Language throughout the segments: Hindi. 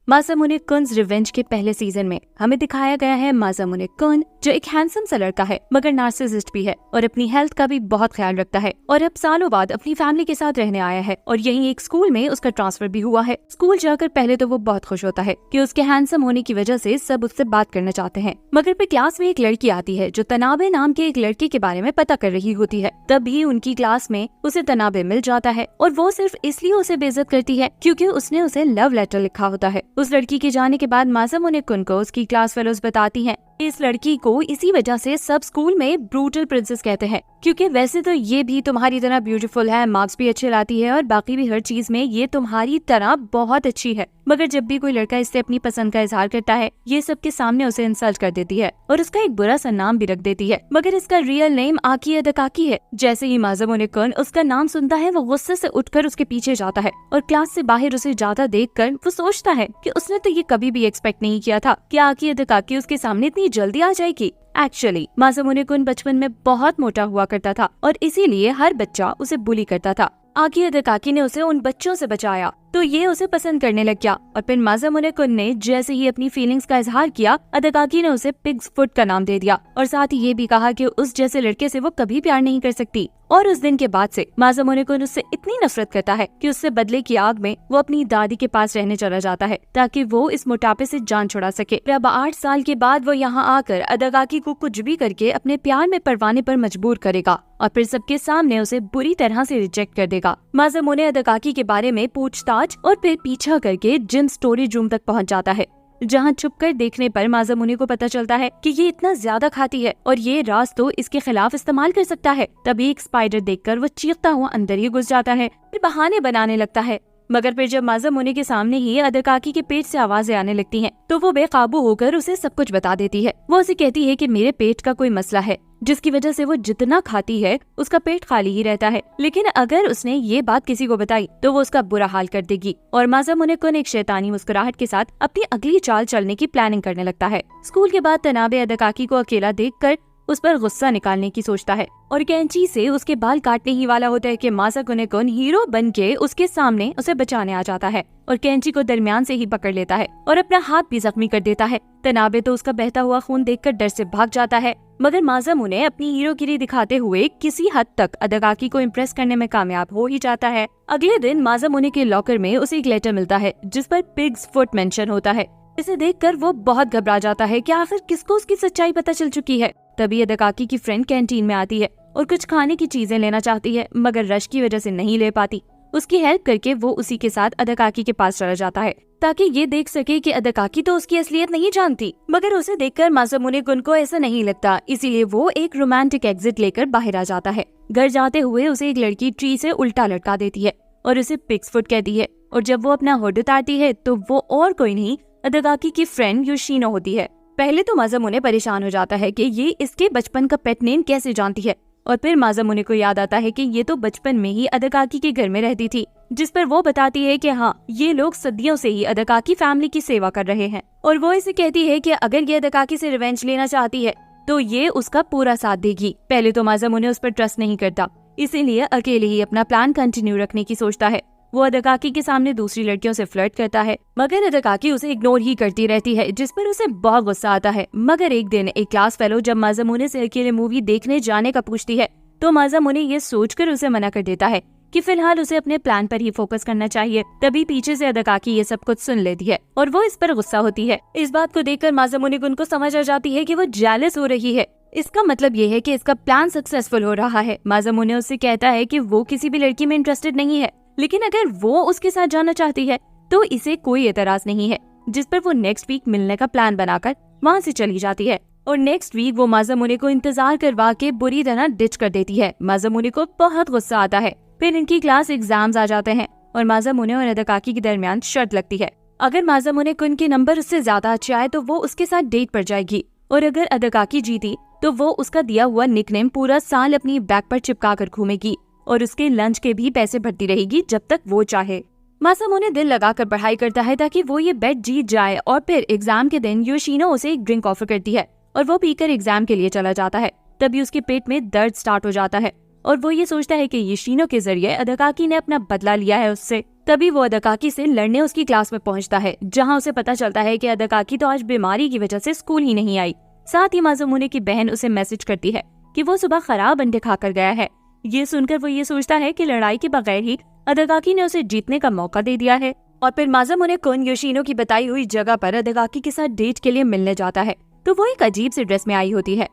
मासामुने कुन्स रिवेंज के पहले सीजन में हमें दिखाया गया है मासामुने कुन जो एक हैंडसम सा लड़का है मगर नार्सिसिस्ट भी है और अपनी हेल्थ का भी बहुत ख्याल रखता है और अब सालों बाद अपनी फैमिली के साथ रहने आया है और यहीं एक स्कूल में उसका ट्रांसफर भी हुआ है। स्कूल जाकर पहले तो वो बहुत खुश होता है कि उसके हैंडसम होने की वजह से सब उससे बात करना चाहते हैं, मगर फिर क्लास में एक लड़की आती है जो तनाबे नाम के एक लड़के के बारे में पता कर रही होती है। तभी उनकी क्लास में उसे तनाबे मिल जाता है और वो सिर्फ इसलिए उसे बेइज्जत करती है क्योंकि उसने उसे लव लेटर लिखा होता है। उस लड़की के जाने के बाद मासामुने कुन को उसकी क्लास फेलोज बताती हैं इस लड़की को इसी वजह से सब स्कूल में ब्रूटल प्रिंसेस कहते हैं, क्योंकि वैसे तो ये भी तुम्हारी तरह ब्यूटीफुल है, मार्क्स भी अच्छे लाती है और बाकी भी हर चीज में ये तुम्हारी तरह बहुत अच्छी है, मगर जब भी कोई लड़का इससे अपनी पसंद का इजहार करता है ये सबके सामने उसे इंसल्ट कर देती है और उसका एक बुरा सा नाम भी रख देती है, मगर इसका रियल नेम आकी अदकाकी है। जैसे ही मासामुने कुन उसका नाम सुनता है वो गुस्से से उठकर उसके पीछे जाता है और क्लास से बाहर उसे जाता देखकर वो सोचता है कि उसने तो ये कभी भी एक्सपेक्ट नहीं किया था कि आकी अदकाकी उसके सामने इतनी जल्दी आ जाएगी। एक्चुअली मासामुने कुन बचपन में बहुत मोटा हुआ करता था और इसीलिए हर बच्चा उसे बुली करता था। आकी अदकाकी ने उसे उन बच्चों से बचाया तो ये उसे पसंद करने लग गया और फिर मासामुने कुन ने जैसे ही अपनी फीलिंग्स का इजहार किया अदकाकी ने उसे पिग्स फुट का नाम दे दिया और साथ ही ये भी कहा कि उस जैसे लड़के से वो कभी प्यार नहीं कर सकती। और उस दिन के बाद से मासामुने कुन उससे इतनी नफरत करता है कि उससे बदले की आग में वो अपनी दादी के पास रहने चला जाता है ताकि वो इस मोटापे से जान छुड़ा सके। अब 8 साल के बाद वो यहाँ आकर अदकाकी को कुछ भी करके अपने प्यार में परवाने पर मजबूर करेगा और फिर सबके सामने उसे बुरी तरह से रिजेक्ट कर देगा। मासामुने अदकाकी के बारे में पूछताछ और फिर पीछा करके जिम स्टोरी रूम तक पहुँच जाता है, जहाँ छुपकर देखने पर मासामुने को पता चलता है कि ये इतना ज्यादा खाती है और ये राज तो इसके खिलाफ इस्तेमाल कर सकता है। तभी एक स्पाइडर देखकर वो चीखता हुआ अंदर ही घुस जाता है, फिर बहाने बनाने लगता है। मगर फिर जब मासामुने के सामने ही अदकाकी के पेट से आवाजें आने लगती हैं, तो वो बेकाबू होकर उसे सब कुछ बता देती है। वो उसे कहती है कि मेरे पेट का कोई मसला है जिसकी वजह से वो जितना खाती है उसका पेट खाली ही रहता है, लेकिन अगर उसने ये बात किसी को बताई तो वो उसका बुरा हाल कर देगी। और मासामुने कुन एक शैतानी मुस्कुराहट के साथ अपनी अगली चाल चलने की प्लानिंग करने लगता है। स्कूल के बाद तनाबे अदकाकी को अकेला देखकर उस पर गुस्सा निकालने की सोचता है और कैंची से उसके बाल काटने ही वाला होता है कि मासामुने कुन हीरो बन के उसके सामने उसे बचाने आ जाता है और कैंची को दरमियान से ही पकड़ लेता है और अपना हाथ भी जख्मी कर देता है। तनाबे तो उसका बहता हुआ खून देखकर डर से भाग जाता है, मगर मासामुने अपनी हीरोगिरी दिखाते हुए किसी हद तक अदकाकी को इम्प्रेस करने में कामयाब हो ही जाता है। अगले दिन मासामुने के लॉकर में उसे एक लेटर मिलता है जिस पर पिग्स फुट मेंशन होता है। इसे देखकर वो बहुत घबरा जाता है कि आखिर किसको उसकी सच्चाई पता चल चुकी है। तभी अदकाकी की फ्रेंड कैंटीन में आती है और कुछ खाने की चीजें लेना चाहती है, मगर रश की वजह से नहीं ले पाती। उसकी हेल्प करके वो उसी के साथ अदकाकी के पास चला जाता है ताकि ये देख सके कि अदकाकी तो उसकी असलियत नहीं जानती, मगर उसे देखकर मासामुने कुन को ऐसा नहीं लगता, इसीलिए वो एक रोमांटिक एग्जिट लेकर बाहर आ जाता है। घर जाते हुए उसे एक लड़की ट्री से उल्टा लटका देती है और उसे पिग्स फुट कहती है और जब वो अपना हुड उतारती है तो वो और कोई नहीं अदकाकी की फ्रेंड योशिनो होती है। पहले तो मासामुने परेशान हो जाता है कि ये इसके बचपन का पेट नेम कैसे जानती है और फिर मासामुने को याद आता है कि ये तो बचपन में ही अदकाकी के घर में रहती थी, जिस पर वो बताती है कि हाँ ये लोग सदियों से ही अदकाकी फैमिली की सेवा कर रहे हैं और वो इसे कहती है कि अगर ये अदकाकी से रिवेंज लेना चाहती है तो ये उसका पूरा साथ देगी। पहले तो मासामुने उस पर ट्रस्ट नहीं करता, इसीलिए अकेले ही अपना प्लान कंटिन्यू रखने की सोचता है। वो अदकाकी के सामने दूसरी लड़कियों से फ्लर्ट करता है, मगर अदकाकी उसे इग्नोर ही करती रहती है, जिस पर उसे बहुत गुस्सा आता है। मगर एक दिन एक क्लास फेलो जब मासामुने से अकेले मूवी देखने जाने का पूछती है तो मासामुने ये सोचकर उसे मना कर देता है कि फिलहाल उसे अपने प्लान पर ही फोकस करना चाहिए। तभी पीछे से अदकाकी ये सब कुछ सुन लेती है और वो इस पर गुस्सा होती है। इस बात को देखकर मासामुने कुन को समझ आ जाती है कि वो जेलस हो रही है। इसका मतलब ये है कि इसका प्लान सक्सेसफुल हो रहा है। मासामुने उससे कहता है कि वो किसी भी लड़की में इंटरेस्टेड नहीं है, लेकिन अगर वो उसके साथ जाना चाहती है तो इसे कोई एतराज नहीं है, जिस पर वो नेक्स्ट वीक मिलने का प्लान बनाकर वहाँ से चली जाती है। और नेक्स्ट वीक वो मासामुने को इंतजार करवा के बुरी तरह डिच कर देती है। मासामुने को बहुत गुस्सा आता है। फिर इनकी क्लास एग्जाम्स आ जाते हैं और मासामुने और अदकाकी के दरमियान शर्त लगती है, अगर मासामुने कुन के नंबर उससे ज्यादा अच्छे आए तो वो उसके साथ डेट पर जाएगी और अगर अदकाकी जीती तो वो उसका दिया हुआ निकनेम पूरा साल अपनी बैग पर चिपका कर घूमेगी और उसके लंच के भी पैसे भरती रहेगी जब तक वो चाहे। मासामुने दिल लगाकर पढ़ाई करता है ताकि वो ये बेट जीत जाए और फिर एग्जाम के दिन योशिनो उसे एक ड्रिंक ऑफर करती है और वो पीकर एग्जाम के लिए चला जाता है। तभी उसके पेट में दर्द स्टार्ट हो जाता है और वो ये सोचता है कि योशिनो के जरिए अदाकाकी ने अपना बदला लिया है उससे। तभी वो अदाकाकी से लड़ने उसकी क्लास में पहुंचता है, जहां उसे पता चलता है कि अदाकाकी तो आज बीमारी की वजह से स्कूल ही नहीं आई। साथ ही माज़ामुने की बहन उसे मैसेज करती है कि वो सुबह खराब अंडे खाकर गया है। ये सुनकर वो ये सोचता है कि लड़ाई के बगैर ही अदाकाकी ने उसे जीतने का मौका दे दिया है। और फिर माज़ामुने कुन योशिनो की बताई हुई जगह पर अदाकाकी के साथ डेट के लिए मिलने जाता है, तो वो एक अजीब से ड्रेस में आई होती है।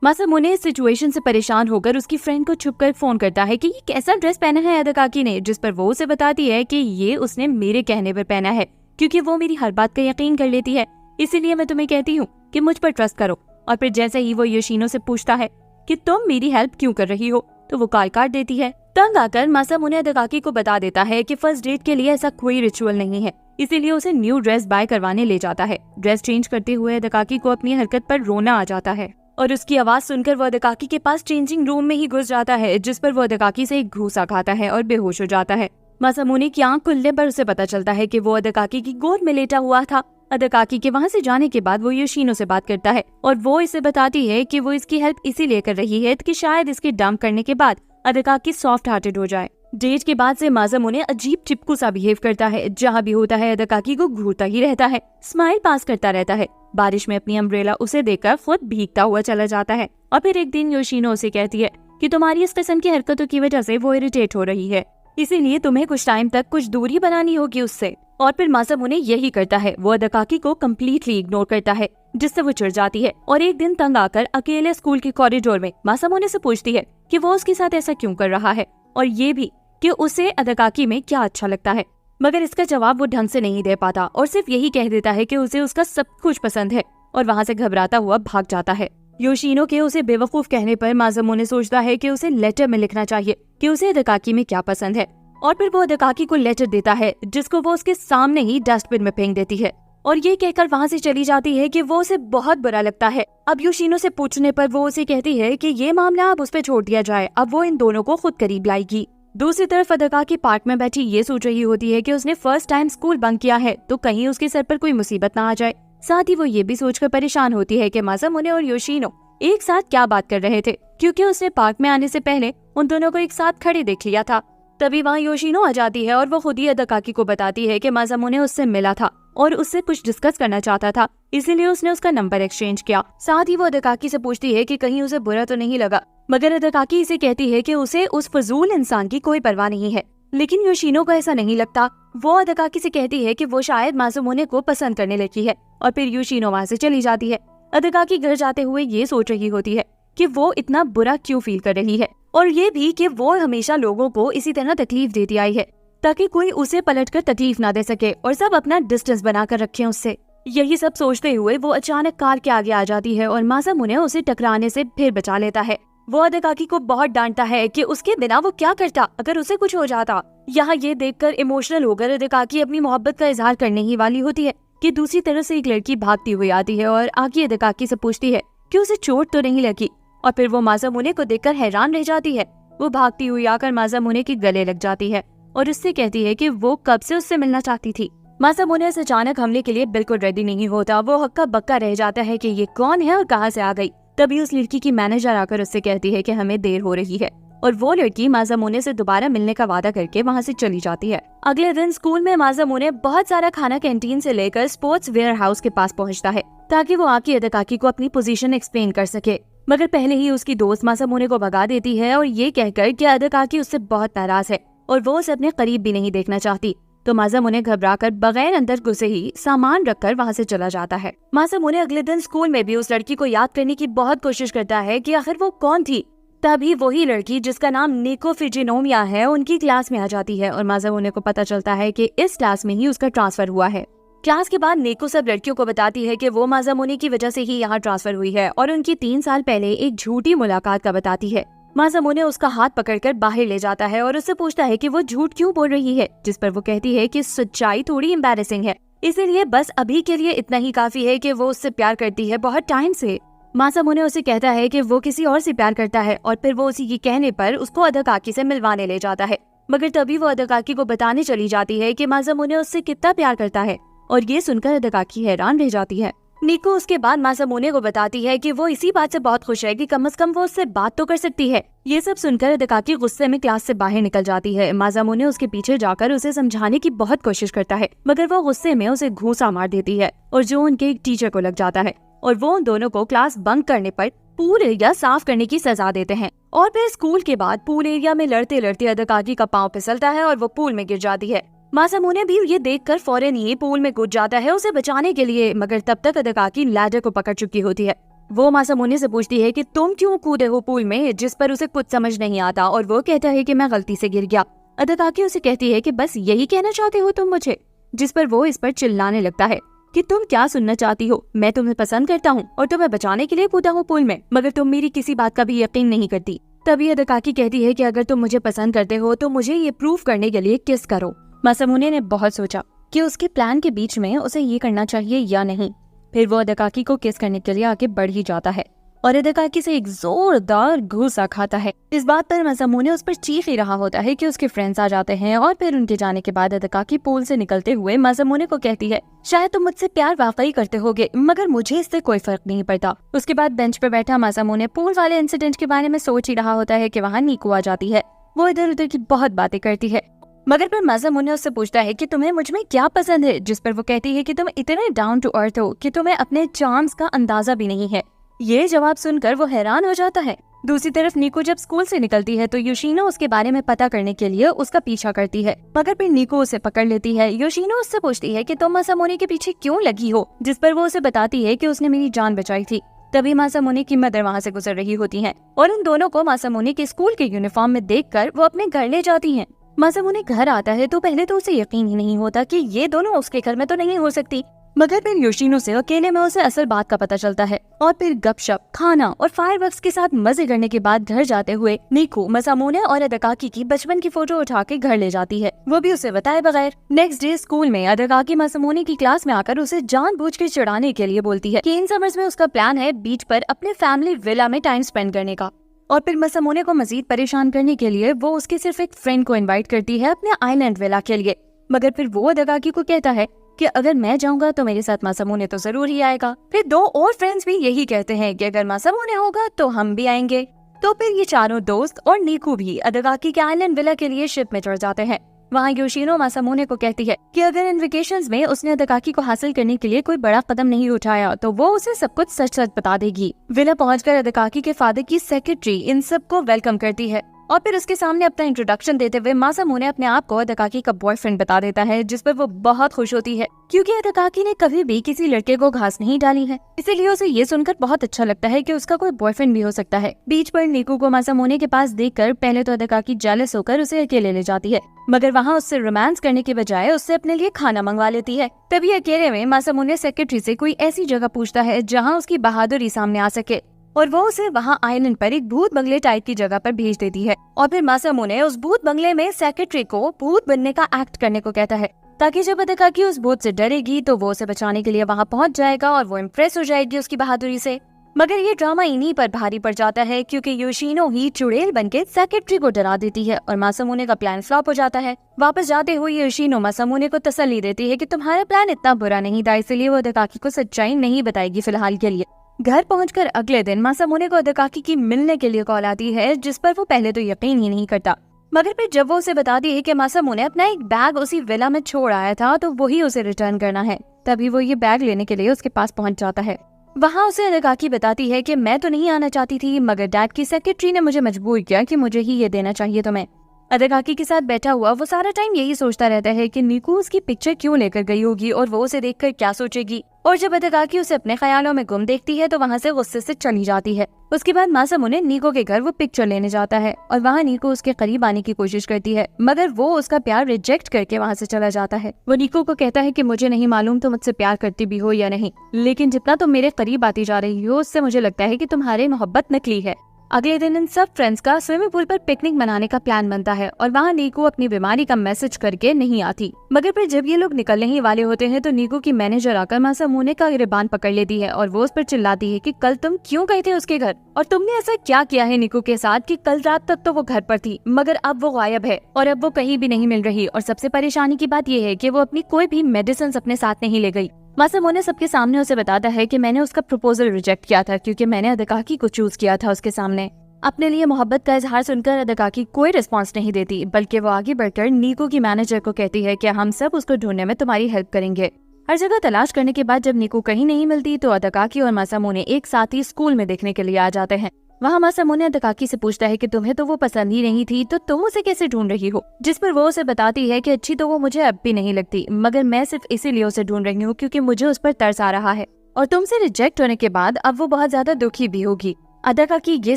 माज़ामुने इस सिचुएशन से परेशान होकर उसकी फ्रेंड को छुपकर फोन करता है कि ये कैसा ड्रेस पहना है अदाकाकी ने, जिस पर वो उसे बताती है कि ये उसने मेरे कहने पर पहना है, क्योंकि वो मेरी हर बात का यकीन कर लेती है, इसीलिए मैं तुम्हें कहती हूँ कि मुझ पर ट्रस्ट करो। और फिर जैसे ही वो योशिनो से पूछता है कि तुम मेरी हेल्प क्यों कर रही हो, तो वो कॉल काट देती है। तंग आकर माज़ामुने अदाकाकी को बता देता है कि फर्स्ट डेट के लिए ऐसा कोई रिचुअल नहीं है, इसीलिए उसे न्यू ड्रेस बाय करवाने ले जाता है। ड्रेस चेंज करते हुए अदाकाकी को अपनी हरकत पर रोना आ जाता है और उसकी आवाज सुनकर वो अदाकाकी के पास चेंजिंग रूम में ही घुस जाता है, जिस पर वो अदाकाकी से एक घूसा खाता है और बेहोश हो जाता है। माज़ामुने की आंख खुलने पर उसे पता चलता है कि वो अदाकाकी की गोद में लेटा हुआ था। अदाकाकी के वहाँ से जाने के बाद वो योशिनो से बात करता है और वो इसे बताती है कि वो इसकी हेल्प इसीलिए कर रही है कि शायद इसके डंप करने के बाद अदाकाकी सॉफ्ट हार्टेड हो जाए। डेट के बाद से माज़ामुने अजीब चिपकू सा बिहेव करता है, जहाँ भी होता है अदाकाकी को घूरता ही रहता है, स्माइल पास करता रहता है। बारिश में अपनी अम्ब्रेला उसे देकर खुद भीगता हुआ चला जाता है। और फिर एक दिन योशिनो उसे कहती है कि तुम्हारी इस किस्म की हरकतों की वजह से वो इरिटेट हो रही है, इसीलिए तुम्हें कुछ टाइम तक कुछ दूरी बनानी होगी उससे। और फिर माज़ामुने यही करता है, वो अदाकाकी को कम्प्लीटली इग्नोर करता है, जिससे वो चिढ़ जाती है। और एक दिन तंग आकर अकेले स्कूल के कॉरिडोर में माज़ामुने से पूछती है कि वो उसके साथ ऐसा क्यों कर रहा है, और ये भी कि उसे अदाकाकी में क्या अच्छा लगता है। मगर इसका जवाब वो ढंग से नहीं दे पाता और सिर्फ यही कह देता है कि उसे उसका सब कुछ पसंद है, और वहाँ से घबराता हुआ भाग जाता है। योशिनो के उसे बेवकूफ कहने पर माज़ामुने सोचता है कि उसे लेटर में लिखना चाहिए कि उसे अदाकाकी में क्या पसंद है, और फिर वो अदाकाकी को लेटर देता है, जिसको वो उसके सामने ही डस्टबिन में फेंक देती है और ये कहकर वहाँ से चली जाती है कि वो उसे बहुत बुरा लगता है। अब योशिनो से पूछने पर वो उसे कहती है कि ये मामला अब उस पे छोड़ दिया जाए, अब वो इन दोनों को खुद करीब लाएगी। दूसरी तरफ अदाकाकी पार्क में बैठी ये सोच रही होती है कि उसने फर्स्ट टाइम स्कूल बंक किया है, तो कहीं उसके सर पर कोई मुसीबत ना आ जाए। साथ ही वो ये भी सोचकर परेशान होती है कि माज़ामुने और योशिनो एक साथ क्या बात कर रहे थे, क्योंकि उसने पार्क में आने से पहले उन दोनों को एक साथ खड़े देख लिया था। तभी वहाँ योशिनो आ जाती है और वो खुद ही अदाकाकी को बताती है कि माज़ामुने उससे मिला था और उससे कुछ डिस्कस करना चाहता था, इसीलिए उसने उसका नंबर एक्सचेंज किया। साथ ही वो अदाकाकी से पूछती है कि कहीं उसे बुरा तो नहीं लगा, मगर अदाकाकी इसे कहती है कि उसे उस फजूल इंसान की कोई परवाह नहीं है। लेकिन योशिनो को ऐसा नहीं लगता। वो अदाकाकी से कहती है कि वो शायद माज़ामुने को पसंद करने लगी है, और फिर योशिनो वहाँ से चली जाती है। अदाकाकी घर जाते हुए ये सोच रही होती है कि वो इतना बुरा क्यों फील कर रही है, और ये भी कि वो हमेशा लोगों को इसी तरह तकलीफ देती आई है ताकि कोई उसे पलटकर तकलीफ ना दे सके और सब अपना डिस्टेंस बनाकर रखें उससे। यही सब सोचते हुए वो अचानक कार के आगे आ जाती है और माज़ामुने उसे टकराने से फिर बचा लेता है। वो अदाकाकी को बहुत डांटता है कि उसके बिना वो क्या करता अगर उसे कुछ हो जाता। यहाँ ये देखकर इमोशनल होकर अदाकाकी अपनी मोहब्बत का इजहार करने ही वाली होती है कि दूसरी तरफ से एक लड़की भागती हुई आती है और आगे अदाकाकी से पूछती है कि उसे चोट तो नहीं लगी, और फिर वो माज़ामुने को देखकर हैरान रह जाती है। वो भागती हुई आकर माज़ामुने के गले लग जाती है और उससे कहती है कि वो कब से उससे मिलना चाहती थी। माज़ामुने इस अचानक हमले के लिए बिल्कुल रेडी नहीं होता। वो हक्का बक्का रह जाता है कि ये कौन है और कहाँ से आ गई। तभी उस लड़की की मैनेजर आकर उससे कहती है कि हमें देर हो रही है, और वो लड़की माज़ामुने से दोबारा मिलने का वादा करके वहाँ से चली जाती है। अगले दिन स्कूल में माज़ामुने बहुत सारा खाना कैंटीन से लेकर स्पोर्ट्स वेयर हाउस के पास पहुँचता है ताकि वो आके अदाकाकी को अपनी पोजीशन एक्सप्लेन कर सके, मगर पहले ही उसकी दोस्त माज़ामुने को भगा देती है और ये कहकर कि अदाकाकी उससे बहुत नाराज है और वो उसे अपने करीब भी नहीं देखना चाहती। तो माज़ामुने घबराकर बगैर अंदर घुसे ही सामान रखकर वहाँ से चला जाता है। माज़ामुने अगले दिन स्कूल में भी उस लड़की को याद करने की बहुत कोशिश करता है कि आखिर वो कौन थी। तभी वही लड़की जिसका नाम निको फिजिनोमिया है उनकी क्लास में आ जाती है और माज़ामुने को पता चलता है कि इस क्लास में ही उसका ट्रांसफर हुआ है। क्लास के बाद निको सब लड़कियों को बताती है कि वो माज़ामुने की वजह से ही यहाँ ट्रांसफर हुई है और उनकी 3 साल पहले एक झूठी मुलाकात का बताती है। माज़ामुने उसका हाथ पकड़कर बाहर ले जाता है और उससे पूछता है कि वो झूठ क्यों बोल रही है, जिस पर वो कहती है कि सच्चाई थोड़ी एम्बैरेसिंग है, इसीलिए बस अभी के लिए इतना ही काफी है कि वो उससे प्यार करती है बहुत टाइम से। माज़ामुने उसे कहता है कि वो किसी और से प्यार करता है और फिर वो उसी के कहने पर उसको अदाकाकी से मिलवाने ले जाता है, मगर तभी वो अदाकाकी को बताने चली जाती है कि माज़ामुने उससे कितना प्यार करता है, और ये सुनकर अदाकाकी हैरान रह जाती है। नीकू उसके बाद मासामुने को बताती है कि वो इसी बात से बहुत खुश है कि कम से कम वो उससे बात तो कर सकती है। ये सब सुनकर अदकाकी गुस्से में क्लास से बाहर निकल जाती है। मासामुने उसके पीछे जाकर उसे समझाने की बहुत कोशिश करता है, मगर वो गुस्से में उसे घूंसा मार देती है और जो उनके एक टीचर को लग जाता है और वो उन दोनों को क्लास बंक करने पर पूल एरिया साफ करने की सजा देते हैं। और फिर स्कूल के बाद पूल एरिया में लड़ते लड़ते अदकाकी का पाँव फिसलता है और वो पूल में गिर जाती है। मासामुने भी ये देखकर फौरन ही पूल में कूद जाता है उसे बचाने के लिए, मगर तब तक अदकाकी लैडर को पकड़ चुकी होती है। वो मासामुने से पूछती है कि तुम क्यों कूदे हो पूल में, जिस पर उसे कुछ समझ नहीं आता और वो कहता है कि मैं गलती से गिर गया। अदकाकी उसे कहती है कि बस यही कहना चाहते हो तुम मुझे, जिस पर वो इस पर चिल्लाने लगता है कि तुम क्या सुनना चाहती हो, मैं तुम्हें पसंद करता हूँ और तुम्हें बचाने के लिए कूदा हूँ पूल में, मगर तुम मेरी किसी बात का भी यकीन नहीं करती। तभी अदकाकी कहती है कि अगर तुम मुझे पसंद करते हो तो मुझे ये प्रूफ करने के लिए किस करो। मासामुने ने बहुत सोचा कि उसके प्लान के बीच में उसे ये करना चाहिए या नहीं। फिर वो अदकाकी को किस करने के लिए आगे बढ़ ही जाता है और अदकाकी से एक जोरदार घूसा खाता है। इस बात पर मासामुने उस पर चीख ही रहा होता है कि उसके फ्रेंड्स आ जाते हैं और फिर उनके जाने के बाद अदकाकी पूल से निकलते हुए मासामुने को कहती है, शायद तुम मुझसे प्यार वाकई करते होगे, मगर मुझे इससे कोई फर्क नहीं पड़ता। उसके बाद बेंच पे बैठा मासामुने पूल वाले इंसिडेंट के बारे में सोच ही रहा होता है कि वहाँ नीकू आ जाती है। वो इधर उधर की बहुत बातें करती है, मगर फिर मासामुने उससे पूछता है कि तुम्हें मुझ में क्या पसंद है, जिस पर वो कहती है कि तुम इतने डाउन टू अर्थ हो कि तुम्हें अपने चार्म्स का अंदाजा भी नहीं है। ये जवाब सुनकर वो हैरान हो जाता है। दूसरी तरफ नीकू जब स्कूल से निकलती है तो योशिनो उसके बारे में पता करने के लिए उसका पीछा करती है, मगर फिर नीकू उसे पकड़ लेती है। योशिनो उससे पूछती है कि तुम मासामुने के पीछे क्यों लगी हो, जिस पर वो उसे बताती है कि उसने मेरी जान बचाई थी। तभी मासामुने की मदर वहाँ से गुजर रही होती हैं और उन दोनों को मासामुने के स्कूल के यूनिफॉर्म में देखकर वो अपने घर ले जाती हैं। मासामुने घर आता है तो पहले तो उसे यकीन ही नहीं होता कि ये दोनों उसके घर में तो नहीं हो सकती, मगर फिर योशिनो से अकेले में उसे असल बात का पता चलता है और फिर गपशप, खाना और फायरवर्क्स के साथ मजे करने के बाद घर जाते हुए नीकू मासामुने और अदकाकी की बचपन की फोटो उठा के घर ले जाती है, वो भी उसे बताए बगैर। नेक्स्ट डे स्कूल में अदकाकी मासामुने की क्लास में आकर उसे जानबूझकर चिढ़ाने के लिए बोलती है कि इन समर्स में उसका प्लान है बीच पर अपने फैमिली विला में टाइम स्पेंड करने का। और फिर मासामुने को मजीद परेशान करने के लिए वो उसके सिर्फ एक फ्रेंड को इनवाइट करती है अपने आइलैंड विला के लिए, मगर फिर वो अदकाकी को कहता है कि अगर मैं जाऊंगा तो मेरे साथ मासामुने तो जरूर ही आएगा। फिर दो और फ्रेंड्स भी यही कहते हैं कि अगर मासामुने होगा तो हम भी आएंगे। तो फिर ये चारों दोस्त और नीकू भी अदकाकी के आइलैंड विला के लिए शिप में चढ़ जाते हैं। वहाँ योशिनो मासामुने को कहती है कि अगर इन वेकेशंस में उसने अदकाकी को हासिल करने के लिए कोई बड़ा कदम नहीं उठाया तो वो उसे सब कुछ सच सच बता देगी। विला पहुंचकर अदकाकी के फादर की सेक्रेटरी इन सबको वेलकम करती है और फिर उसके सामने अपना इंट्रोडक्शन देते हुए मासामुने अपने आप को अदकाकी का बॉयफ्रेंड बता देता है, जिस पर वो बहुत खुश होती है क्योंकि अदकाकी ने कभी भी किसी लड़के को घास नहीं डाली है, इसीलिए उसे ये सुनकर बहुत अच्छा लगता है कि उसका कोई बॉयफ्रेंड भी हो सकता है। बीच पर नीकू को मासामुने के पास देखकर पहले तो अदकाकी जेलस होकर उसे अकेले ले जाती है, मगर वहाँ उससे रोमांस करने के बजाय उससे अपने लिए खाना मंगवा लेती है। तभी अकेले में मासामुने सेक्रेटरी से कोई ऐसी जगह पूछता है जहाँ उसकी बहादुरी सामने आ सके और वो उसे वहाँ आइलैंड पर एक भूत बंगले टाइप की जगह पर भेज देती है। और फिर मासामुने उस भूत बंगले में सेक्रेटरी को भूत बनने का एक्ट करने को कहता है ताकि जब अदकाकी उस भूत से डरेगी तो वो उसे बचाने के लिए वहाँ पहुँच जाएगा और वो इम्प्रेस हो जाएगी उसकी बहादुरी से। मगर ये ड्रामा इन्हीं पर भारी पड़ जाता है क्योंकि योशिनो ही चुड़ैल बनके सेक्रेटरी को डरा देती है और मासामुने का प्लान फ्लॉप हो जाता है। वापस जाते हुए योशिनो मासामुने को तसल्ली देती है कि तुम्हारा प्लान इतना बुरा नहीं था, इसलिए वो अदकाकी को सच्चाई नहीं बताएगी फिलहाल के लिए। घर पहुंचकर अगले दिन मासामुने को अदकाकी की मिलने के लिए कॉल आती है, जिस पर वो पहले तो यकीन ही नहीं करता, मगर फिर जब वो उसे बताती है कि मासामुने अपना एक बैग उसी विला में छोड़ आया था तो वही उसे रिटर्न करना है, तभी वो ये बैग लेने के लिए उसके पास पहुंच जाता है। वहाँ उसे अदकाकी बताती है कि मैं तो नहीं आना चाहती थी, मगर डैड की सेक्रेटरी ने मुझे मजबूर किया कि मुझे ही ये देना चाहिए तुम्हें। अदकाकी के साथ बैठा हुआ वो सारा टाइम यही सोचता रहता है कि नीकू उसकी पिक्चर क्यों लेकर गई होगी और वो उसे देखकर क्या सोचेगी। और जब अदकाकी उसे अपने ख्यालों में गुम देखती है तो वहाँ से गुस्से से चली जाती है। उसके बाद मासामुने नीकू के घर वो पिक्चर लेने जाता है और वहाँ नीकू उसके करीब आने की कोशिश करती है, मगर वो उसका प्यार रिजेक्ट करके वहाँ से चला जाता है। वो नीकू को कहता है कि मुझे नहीं मालूम तुम मुझसे प्यार करती भी हो या नहीं, लेकिन जितना तुम मेरे करीब आती जा रही हो उससे मुझे लगता है कि तुम्हारी मोहब्बत नकली है। अगले दिन इन सब फ्रेंड्स का स्विमिंग पूल पर पिकनिक मनाने का प्लान बनता है और वहाँ नीकू अपनी बीमारी का मैसेज करके नहीं आती, मगर फिर जब ये लोग निकलने ही वाले होते हैं तो नीकू की मैनेजर आकर मासामुने का गिरबान पकड़ लेती है और वो उस पर चिल्लाती है कि कल तुम क्यों गए थे उसके घर और तुमने ऐसा क्या किया है नीकू के साथ कि कल रात तक तो वो घर पर थी मगर अब वो गायब है और अब वो कहीं भी नहीं मिल रही। और सबसे परेशानी की बात ये है कि वो अपनी कोई भी मेडिसिन अपने साथ नहीं ले गई। मासामुने सबके सामने उसे बताता है कि मैंने उसका प्रपोजल रिजेक्ट किया था क्योंकि मैंने अदाकाकी को चूज किया था उसके सामने। अपने लिए मोहब्बत का इजहार सुनकर अदाकाकी कोई रिस्पांस नहीं देती, बल्कि वो आगे बढ़कर नीकू की मैनेजर को कहती है कि हम सब उसको ढूंढने में तुम्हारी हेल्प करेंगे। हर जगह तलाश करने के बाद जब नीकू कहीं नहीं मिलती तो अदाकाकी और मासामुने एक साथ ही स्कूल में देखने के लिए आ जाते हैं। वहाँ मासामुने अदाकाकी से पूछता है कि तुम्हें तो वो पसंद ही नहीं थी, तो तुम उसे कैसे ढूंढ रही हो, जिस पर वो उसे बताती है कि अच्छी तो वो मुझे अब भी नहीं लगती, मगर मैं सिर्फ इसीलिए उसे ढूंढ रही हूँ क्योंकि मुझे उस पर तरस आ रहा है और तुमसे रिजेक्ट होने के बाद अब वो बहुत ज्यादा दुखी भी होगी। अदाकाकी ये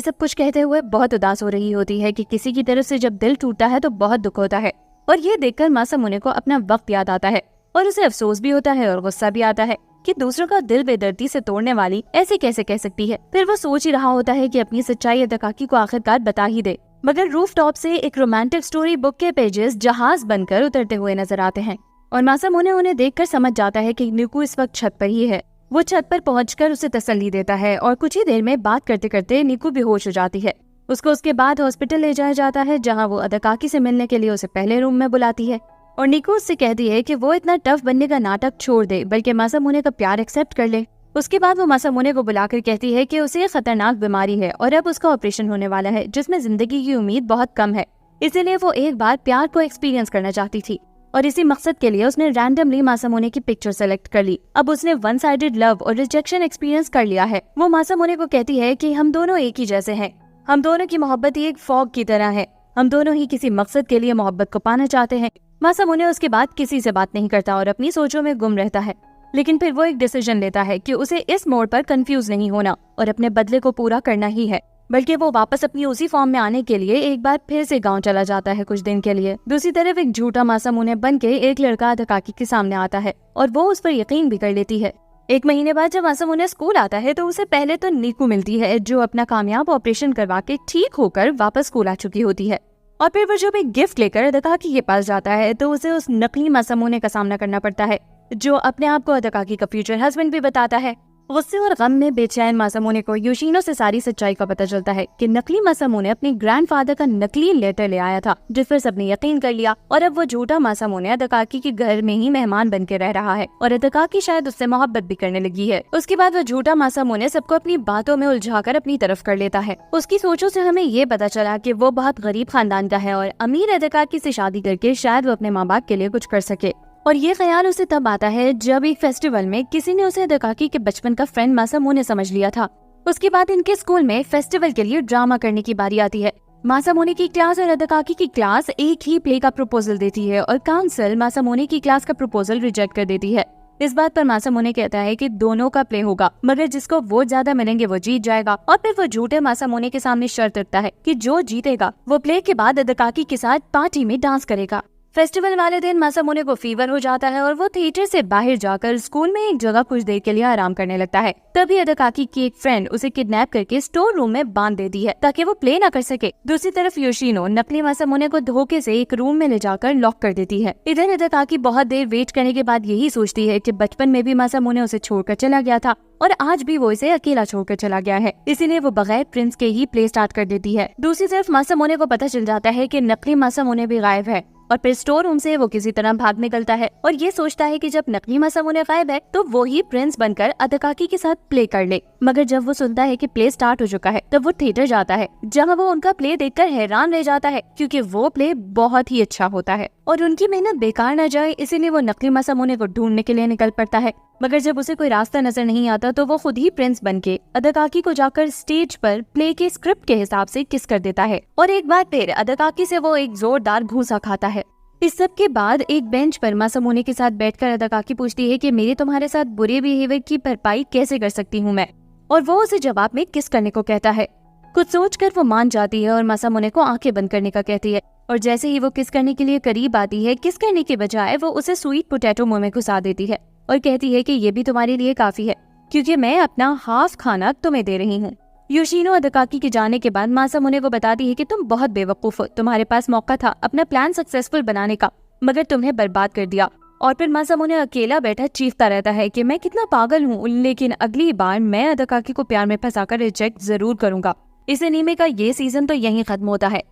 सब कुछ कहते हुए बहुत उदास हो रही होती है कि किसी की तरफ से जब दिल टूटता है तो बहुत दुख होता है, और ये देखकर मासामुने को अपना वक्त याद आता है और उसे अफसोस भी होता है और गुस्सा भी आता है कि दूसरों का दिल बेदर्दी से तोड़ने वाली ऐसे कैसे कह सकती है। फिर वो सोच ही रहा होता है कि अपनी सच्चाई अदाकाकी को आखिरकार बता ही दे, मगर रूफटॉप से एक रोमांटिक स्टोरी बुक के पेजेस जहाज बनकर उतरते हुए नजर आते हैं और मासामुने उन्हें देखकर समझ जाता है कि नीकू इस वक्त छत पर ही है। वो छत पर पहुंचकर उसे तसल्ली देता है और कुछ ही देर में बात करते करते नीकू बेहोश हो जाती है। उसको उसके बाद हॉस्पिटल ले जाया जाता है, जहाँ वो अदाकाकी से मिलने के लिए उसे पहले रूम में बुलाती है और नीकू उससे कहती है कि वो इतना टफ बनने का नाटक छोड़ दे, बल्कि मासामुने का प्यार एक्सेप्ट कर ले। उसके बाद वो मासामुने को बुलाकर कहती है कि उसे एक खतरनाक बीमारी है और अब उसका ऑपरेशन होने वाला है जिसमें जिंदगी की उम्मीद बहुत कम है, इसीलिए वो एक बार प्यार को एक्सपीरियंस करना चाहती थी और इसी मकसद के लिए उसने रैंडमली मासामुने की पिक्चर सेलेक्ट कर ली। अब उसने वन साइडेड लव और रिजेक्शन एक्सपीरियंस कर लिया है। वो मासामुने को कहती है कि हम दोनों एक ही जैसे हैं, हम दोनों की मोहब्बत ही एक फॉग की तरह है, हम दोनों ही किसी मकसद के लिए मोहब्बत को पाना चाहते हैं। मासामुने उसके बाद किसी से बात नहीं करता और अपनी सोचों में गुम रहता है, लेकिन फिर वो एक डिसीजन लेता है कि उसे इस मोड़ पर कंफ्यूज नहीं होना और अपने बदले को पूरा करना ही है, बल्कि वो वापस अपनी उसी फॉर्म में आने के लिए एक बार फिर से गांव चला जाता है कुछ दिन के लिए। दूसरी तरफ एक झूठा मासामुने बन के एक लड़का अदाकाकी के सामने आता है और वो उस पर यकीन भी कर लेती है। एक महीने बाद जब मासामुने स्कूल आता है तो उसे पहले तो नीकू मिलती है, जो अपना कामयाब ऑपरेशन करवा के ठीक होकर वापस स्कूल आ चुकी होती है, और फिर वो जब एक गिफ्ट लेकर अदाकाकी के पास जाता है तो उसे उस नकली मासामुने का सामना करना पड़ता है, जो अपने आप को अदाकाकी का फ्यूचर हस्बैंड भी बताता है। गुस्से और गम में बेचैन मासामुने को योशिनो से सारी सच्चाई का पता चलता है कि नकली मासामुने अपने ग्रैंडफादर का नकली लेटर ले आया था, जिस पर सबने यकीन कर लिया, और अब वो झूठा मासामुने अदाकाकी के घर में ही मेहमान बन के रह रहा है और अदाकाकी शायद उससे मोहब्बत भी करने लगी है। उसके बाद वो झूठा मासामुने सबको अपनी बातों में उलझाकर अपनी तरफ कर लेता है। उसकी सोचों से हमें ये पता चला कि वो बहुत गरीब खानदान का है और अमीर अदाकाकी से शादी करके शायद वो अपने माँ बाप के लिए कुछ कर सके, और ये ख्याल उसे तब आता है जब एक फेस्टिवल में किसी ने उसे अदाकाकी के बचपन का फ्रेंड मासामुने समझ लिया था। उसके बाद इनके स्कूल में फेस्टिवल के लिए ड्रामा करने की बारी आती है। मासामुने की क्लास और अदाकाकी की क्लास एक ही प्ले का प्रपोजल देती है और काउंसिल मासामुने की क्लास का प्रपोजल रिजेक्ट कर देती है। इस बात पर मासामुने कहता है कि दोनों का प्ले होगा, मगर जिसको वोट ज्यादा मिलेंगे वो जीत जाएगा, और फिर वो झूठे मासामुने के सामने शर्त रखता है कि जो जीतेगा वो प्ले के बाद अदाकाकी के साथ पार्टी में डांस करेगा। फेस्टिवल वाले दिन मासामुने को फीवर हो जाता है और वो थिएटर से बाहर जाकर स्कूल में एक जगह कुछ देर के लिए आराम करने लगता है। तभी अदाकाकी की एक फ्रेंड उसे किडनैप करके स्टोर रूम में बांध देती है ताकि वो प्ले ना कर सके। दूसरी तरफ योशिनो नकली मासामुने को धोखे से एक रूम में ले जाकर लॉक कर देती है। इधर अदाकाकी बहुत देर वेट करने के बाद यही सोचती है कि बचपन में भी मासामुने उसे छोड़कर चला गया था और आज भी वो इसे अकेला छोड़कर चला गया है, इसीलिए वो बगैर प्रिंस के ही प्ले स्टार्ट कर देती है। दूसरी तरफ मासामुने को पता चल जाता है कि नकली मासामुने भी गायब है और फिर स्टोर रूम से वो किसी तरह भाग निकलता है और ये सोचता है कि जब नकली मासामुने गायब है तो वो ही प्रिंस बनकर अदाकाकी के साथ प्ले कर ले। मगर जब वो सुनता है कि प्ले स्टार्ट हो चुका है तब वो थिएटर जाता है, जहां वो उनका प्ले देखकर हैरान रह जाता है क्योंकि वो प्ले बहुत ही अच्छा होता है और उनकी मेहनत बेकार न जाए, इसीलिए वो नकली मासामुने को ढूंढने के लिए निकल पड़ता है। मगर जब उसे कोई रास्ता नजर नहीं आता तो वो खुद ही प्रिंस बनके अदाकाकी को जाकर स्टेज पर प्ले के स्क्रिप्ट के हिसाब से किस कर देता है और एक बार फिर अदाकाकी से वो एक जोरदार घूंसा खाता है। इस सब के बाद एक बेंच पर मासामुने के साथ बैठकर अदाकाकी पूछती है कि मेरे तुम्हारे साथ बुरे बिहेवियर की भरपाई कैसे कर सकती हूँ मैं, और वो उसे जवाब में किस करने को कहता है। कुछ सोचकर वो मान जाती है और मासामुने को आंखें बंद करने का कहती है, और जैसे ही वो किस करने के लिए करीब आती है, किस करने के बजाय वो उसे स्वीट पोटैटो मुंह में घुसा देती है और कहती है कि ये भी तुम्हारे लिए काफी है क्योंकि मैं अपना हाफ खाना तुम्हें दे रही हूँ। योशिनो अदाकाकी के जाने के बाद मासामुने को बताती है कि तुम बहुत बेवकूफ हो, तुम्हारे पास मौका था अपना प्लान सक्सेसफुल बनाने का मगर तुमने बर्बाद कर दिया। और फिर मासामुने अकेला बैठा चीखता रहता है कि मैं कितना पागल हूँ, लेकिन अगली बार मैं अदाकाकी को प्यार में फंसाकर रिजेक्ट जरूर करूंगा। इस एनीमे का ये सीजन तो यहीं खत्म होता है।